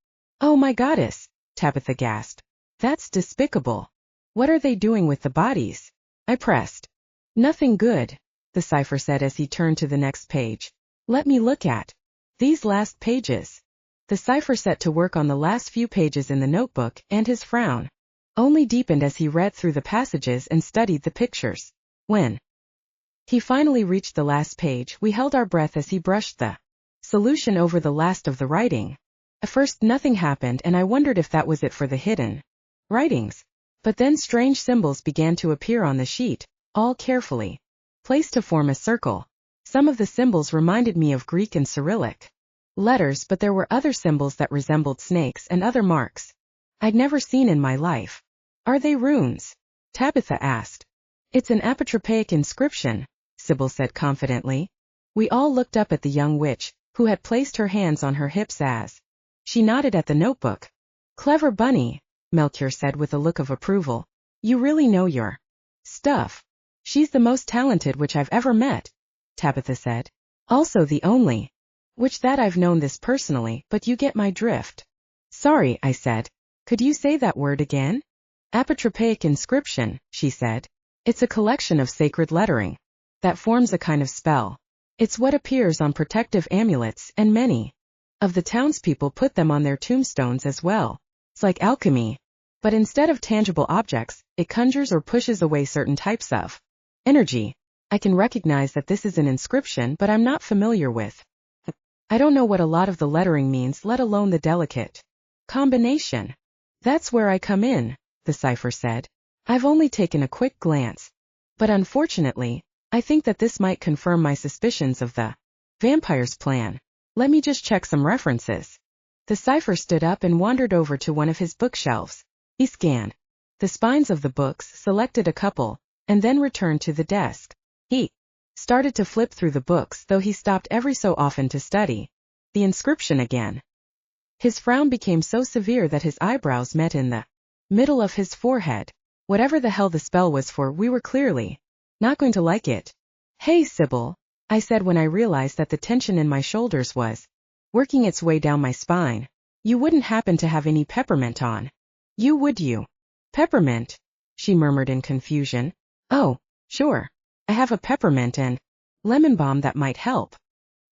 Oh my goddess, Tabitha gasped. That's despicable. What are they doing with the bodies? I pressed. Nothing good, the cipher said as he turned to the next page. Let me look at these last pages. The cipher set to work on the last few pages in the notebook, and his frown only deepened as he read through the passages and studied the pictures. When he finally reached the last page, we held our breath as he brushed the solution over the last of the writing. At first nothing happened, and I wondered if that was it for the hidden writings. But then strange symbols began to appear on the sheet, all carefully placed to form a circle. Some of the symbols reminded me of Greek and Cyrillic letters, but there were other symbols that resembled snakes and other marks I'd never seen in my life. Are they runes? Tabitha asked. It's an apotropaic inscription, Sybil said confidently. We all looked up at the young witch, who had placed her hands on her hips as she nodded at the notebook. Clever bunny, Melchior said with a look of approval. You really know your stuff. She's the most talented witch I've ever met, Tabitha said. Also the only witch that I've known this personally, but you get my drift. Sorry, I said. Could you say that word again? Apotropaic inscription, she said. It's a collection of sacred lettering that forms a kind of spell. It's what appears on protective amulets, and many of the townspeople put them on their tombstones as well. It's like alchemy, but instead of tangible objects, it conjures or pushes away certain types of energy. I can recognize that this is an inscription, but I'm not familiar with. I don't know what a lot of the lettering means, let alone the delicate combination. That's where I come in, the cipher said. I've only taken a quick glance, but unfortunately, I think that this might confirm my suspicions of the vampire's plan. Let me just check some references. The cipher stood up and wandered over to one of his bookshelves. He scanned the spines of the books, selected a couple, and then returned to the desk. He started to flip through the books, though he stopped every so often to study the inscription again. His frown became so severe that his eyebrows met in the middle of his forehead. Whatever the hell the spell was for, we were clearly not going to like it. Hey, Sybil, I said when I realized that the tension in my shoulders was working its way down my spine. You wouldn't happen to have any peppermint on you, would you? Peppermint? She murmured in confusion. Oh, sure. I have a peppermint and lemon balm that might help.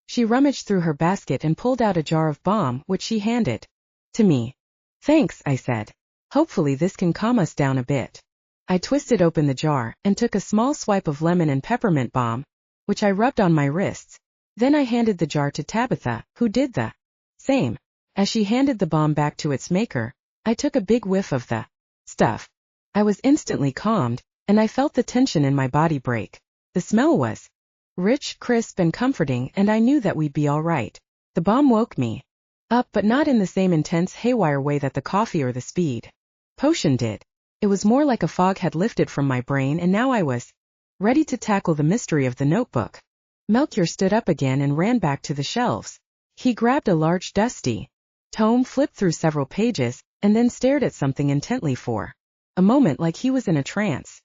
She rummaged through her basket and pulled out a jar of balm, which she handed to me. Thanks, I said. Hopefully this can calm us down a bit. I twisted open the jar and took a small swipe of lemon and peppermint balm, which I rubbed on my wrists. Then I handed the jar to Tabitha, who did the same. As she handed the balm back to its maker, I took a big whiff of the stuff. I was instantly calmed, and I felt the tension in my body break. The smell was rich, crisp, and comforting, and I knew that we'd be all right. The balm woke me up, but not in the same intense haywire way that the coffee or the speed potion did. It was more like a fog had lifted from my brain, and now I was ready to tackle the mystery of the notebook. Melchior stood up again and ran back to the shelves. He grabbed a large dusty tome, flipped through several pages, and then stared at something intently for a moment like he was in a trance.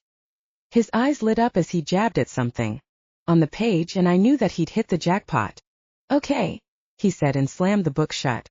His eyes lit up as he jabbed at something on the page, and I knew that he'd hit the jackpot. Okay, he said and slammed the book shut.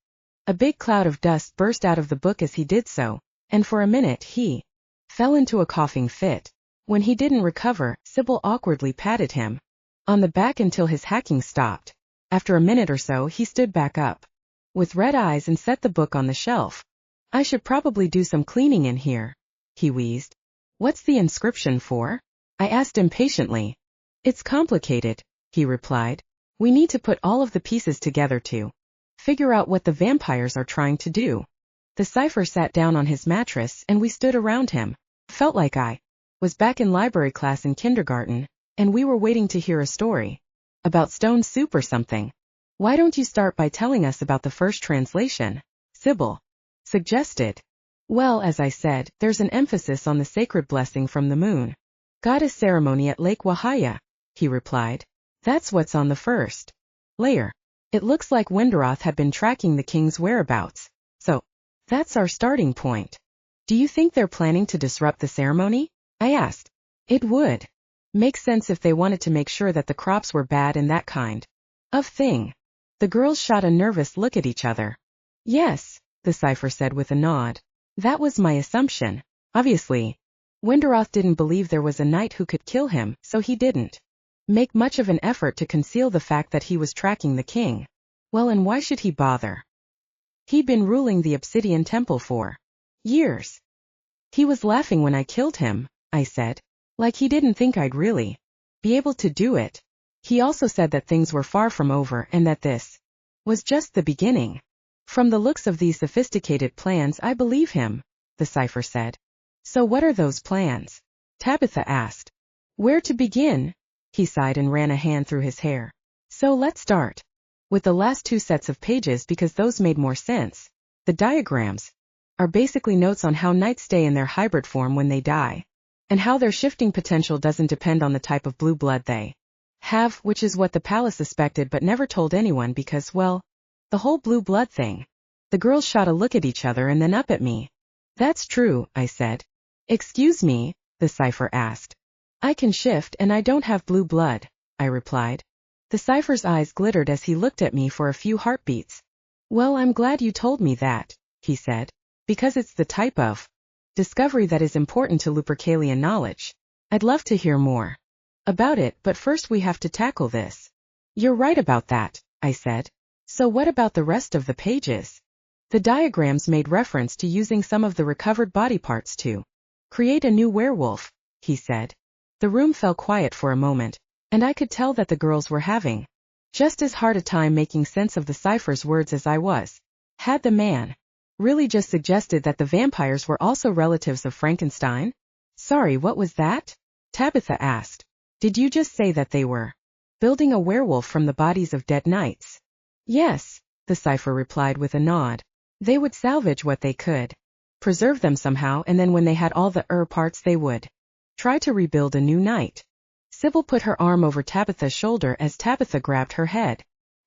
A big cloud of dust burst out of the book as he did so, and for a minute he fell into a coughing fit. When he didn't recover, Sybil awkwardly patted him on the back until his hacking stopped. After a minute or so, he stood back up with red eyes and set the book on the shelf. I should probably do some cleaning in here, he wheezed. What's the inscription for? I asked impatiently. It's complicated, he replied. We need to put all of the pieces together to figure out what the vampires are trying to do. The cipher sat down on his mattress and we stood around him. Felt like I was back in library class in kindergarten, and we were waiting to hear a story about stone soup or something. Why don't you start by telling us about the first translation? Sybil suggested. Well, as I said, there's an emphasis on the sacred blessing from the moon goddess ceremony at Lake Wahaya, he replied. That's what's on the first layer. It looks like Wenderoth had been tracking the king's whereabouts. So, that's our starting point. Do you think they're planning to disrupt the ceremony? I asked. It would make sense if they wanted to make sure that the crops were bad and that kind of thing. The girls shot a nervous look at each other. Yes, the cipher said with a nod. That was my assumption. Obviously, Wenderoth didn't believe there was a knight who could kill him, so he didn't make much of an effort to conceal the fact that he was tracking the king. Well, and why should he bother? He'd been ruling the Obsidian Temple for years. He was laughing when I killed him, I said. Like he didn't think I'd really be able to do it. He also said that things were far from over and that this was just the beginning. From the looks of these sophisticated plans, I believe him, the cipher said. So what are those plans? Tabitha asked. Where to begin? He sighed and ran a hand through his hair. So let's start with the last 2 sets of pages because those made more sense. The diagrams are basically notes on how knights stay in their hybrid form when they die, and how their shifting potential doesn't depend on the type of blue blood they have, which is what the palace suspected but never told anyone because, well, the whole blue blood thing. The girls shot a look at each other and then up at me. That's true, I said. Excuse me, the cipher asked. I can shift and I don't have blue blood, I replied. The cipher's eyes glittered as he looked at me for a few heartbeats. Well, I'm glad you told me that, he said, because it's the type of discovery that is important to Lupercalian knowledge. I'd love to hear more about it, but first we have to tackle this. You're right about that, I said. So what about the rest of the pages? The diagrams made reference to using some of the recovered body parts to create a new werewolf, he said. The room fell quiet for a moment, and I could tell that the girls were having just as hard a time making sense of the cipher's words as I was. Had the man really just suggested that the vampires were also relatives of Frankenstein? Sorry, what was that? Tabitha asked. Did you just say that they were building a werewolf from the bodies of dead knights? Yes, the cipher replied with a nod. They would salvage what they could, preserve them somehow, and then when they had all the parts they would try to rebuild a new knight. Sybil put her arm over Tabitha's shoulder as Tabitha grabbed her head.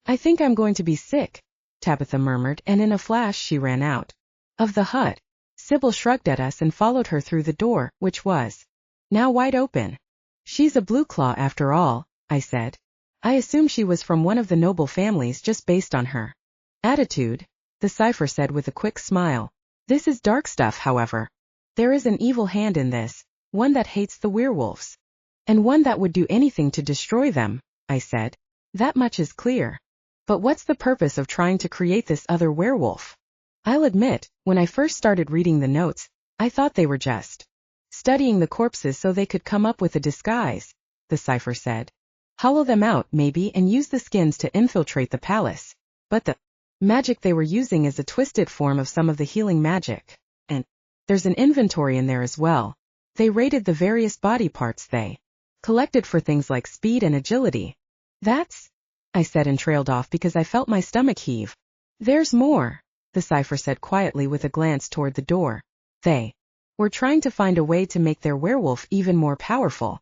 I think I'm going to be sick, Tabitha murmured, and in a flash she ran out of the hut. Sybil shrugged at us and followed her through the door, which was now wide open. She's a blue claw after all, I said. I assume she was from one of the noble families just based on her attitude, the cipher said with a quick smile. This is dark stuff, however. There is an evil hand in this, one that hates the werewolves, and one that would do anything to destroy them, I said. That much is clear. But what's the purpose of trying to create this other werewolf? I'll admit, when I first started reading the notes, I thought they were just studying the corpses so they could come up with a disguise, the cipher said. Hollow them out, maybe, and use the skins to infiltrate the palace. But the magic they were using is a twisted form of some of the healing magic. And there's an inventory in there as well. They rated the various body parts they collected for things like speed and agility. That's, I said and trailed off because I felt my stomach heave. There's more, the cipher said quietly with a glance toward the door. They were trying to find a way to make their werewolf even more powerful.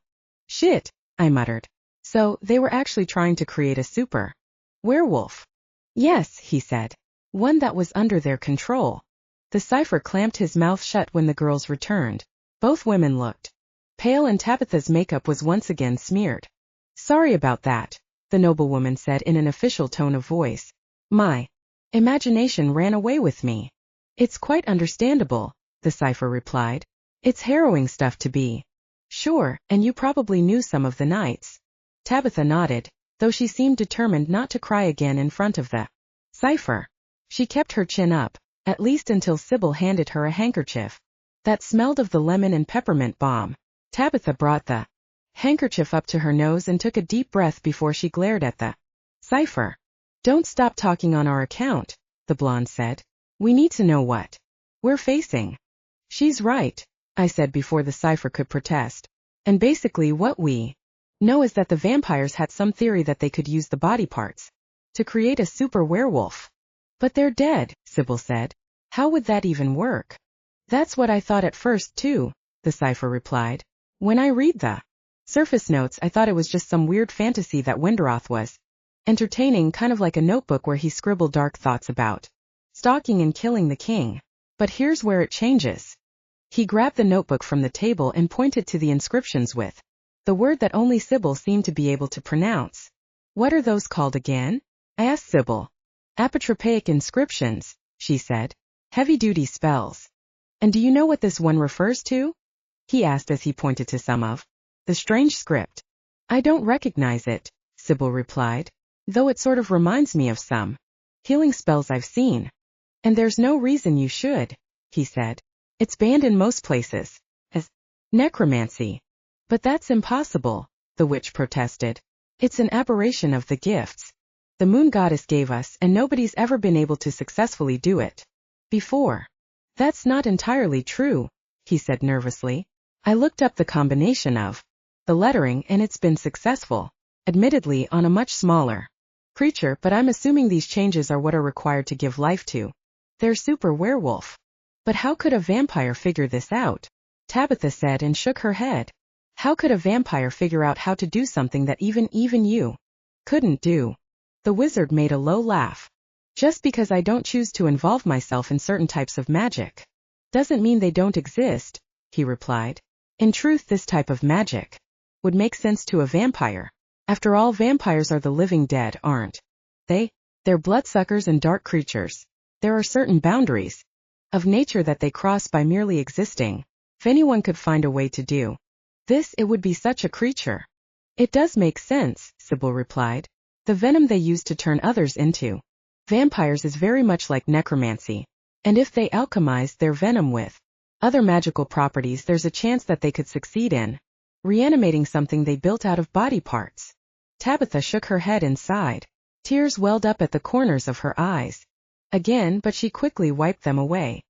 Shit, I muttered. So, they were actually trying to create a super werewolf. Yes, he said. One that was under their control. The cipher clamped his mouth shut when the girls returned. Both women looked pale and Tabitha's makeup was once again smeared. Sorry about that, the noblewoman said in an official tone of voice. My imagination ran away with me. It's quite understandable, the cipher replied. It's harrowing stuff to be sure, and you probably knew some of the knights. Tabitha nodded, though she seemed determined not to cry again in front of the cipher. She kept her chin up, at least until Sybil handed her a handkerchief that smelled of the lemon and peppermint balm. Tabitha brought the handkerchief up to her nose and took a deep breath before she glared at the cipher. Don't stop talking on our account, the blonde said. We need to know what we're facing. She's right, I said before the cipher could protest. And basically what we know is that the vampires had some theory that they could use the body parts to create a super werewolf. But they're dead, Sybil said. How would that even work? That's what I thought at first too, the cipher replied. When I read the surface notes, I thought it was just some weird fantasy that Winderoth was entertaining, kind of like a notebook where he scribbled dark thoughts about stalking and killing the king. But here's where it changes. He grabbed the notebook from the table and pointed to the inscriptions with the word that only Sybil seemed to be able to pronounce. What are those called again? I asked Sybil. Apotropaic inscriptions, she said. Heavy-duty spells. And do you know what this one refers to? He asked as he pointed to some of the strange script. I don't recognize it, Sybil replied, though it sort of reminds me of some healing spells I've seen. And there's no reason you should, he said. It's banned in most places as necromancy. But that's impossible, the witch protested. It's an aberration of the gifts the moon goddess gave us, and nobody's ever been able to successfully do it before. That's not entirely true, he said nervously. I looked up the combination of the lettering and it's been successful, admittedly on a much smaller creature, but I'm assuming these changes are what are required to give life to their super werewolf. But how could a vampire figure this out? Tabitha said and shook her head. How could a vampire figure out how to do something that even you couldn't do? The wizard made a low laugh. Just because I don't choose to involve myself in certain types of magic doesn't mean they don't exist, he replied. In truth, this type of magic would make sense to a vampire. After all, vampires are the living dead, aren't they? They're bloodsuckers and dark creatures. There are certain boundaries of nature that they cross by merely existing. If anyone could find a way to do this, it would be such a creature. It does make sense, Sybil replied. The venom they use to turn others into vampires is very much like necromancy, and if they alchemize their venom with other magical properties, there's a chance that they could succeed in reanimating something they built out of body parts. Tabitha shook her head and sighed. Tears welled up at the corners of her eyes. Again, but she quickly wiped them away.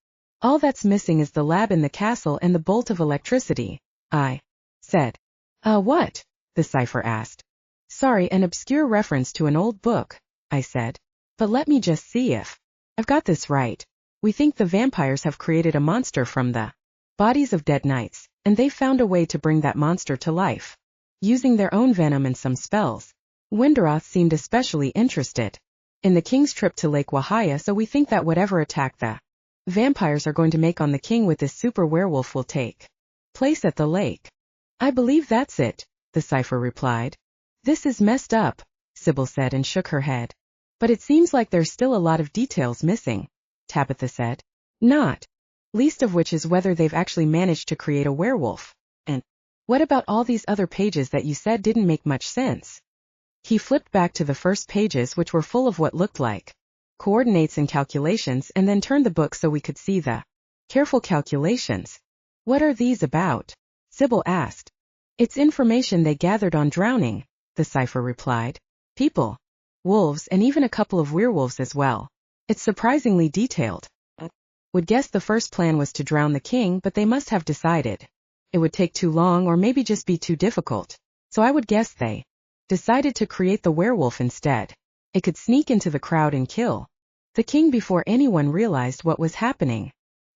All that's missing is the lab in the castle and the bolt of electricity, I said. What? The cipher asked. Sorry, an obscure reference to an old book, I said. But let me just see if I've got this right. We think the vampires have created a monster from the bodies of dead knights, and they found a way to bring that monster to life, using their own venom and some spells. Winderoth seemed especially interested in the king's trip to Lake Wahaya, so we think that whatever attack the vampires are going to make on the king with this super werewolf will take place at the lake. I believe that's it, the cipher replied. This is messed up, Sybil said and shook her head. But it seems like there's still a lot of details missing, Tabitha said. Not least of which is whether they've actually managed to create a werewolf. And what about all these other pages that you said didn't make much sense? He flipped back to the first pages, which were full of what looked like coordinates and calculations, and then turned the book so we could see the careful calculations. What are these about? Sybil asked. It's information they gathered on drowning, the cipher replied. People, wolves, and even a couple of werewolves as well. It's surprisingly detailed. Would guess the first plan was to drown the king, but they must have decided it would take too long or maybe just be too difficult. So I would guess they decided to create the werewolf instead. It could sneak into the crowd and kill the king before anyone realized what was happening.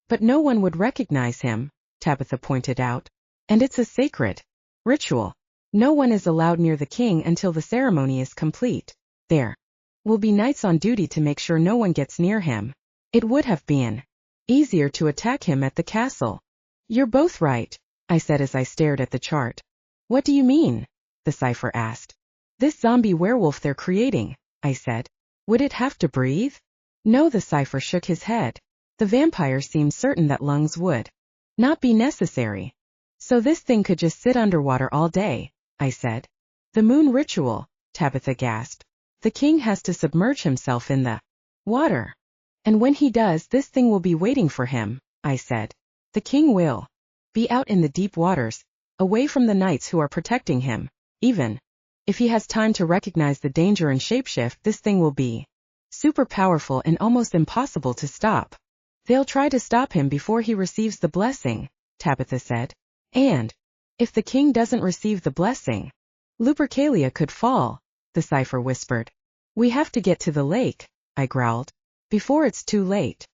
But no one would recognize him, Tabitha pointed out. And it's a sacred ritual. No one is allowed near the king until the ceremony is complete. There will be knights on duty to make sure no one gets near him. It would have been easier to attack him at the castle. You're both right, I said as I stared at the chart. What do you mean? The cipher asked. This zombie werewolf they're creating, I said. Would it have to breathe? No, the cipher shook his head. The vampire seemed certain that lungs would not be necessary. So this thing could just sit underwater all day, I said. The moon ritual, Tabitha gasped. The king has to submerge himself in the water. And when he does, this thing will be waiting for him, I said. The king will be out in the deep waters, away from the knights who are protecting him. Even if he has time to recognize the danger and shapeshift, this thing will be super powerful and almost impossible to stop. They'll try to stop him before he receives the blessing, Tabitha said. And if the king doesn't receive the blessing, Lupercalia could fall, the cipher whispered. We have to get to the lake, I growled, before it's too late.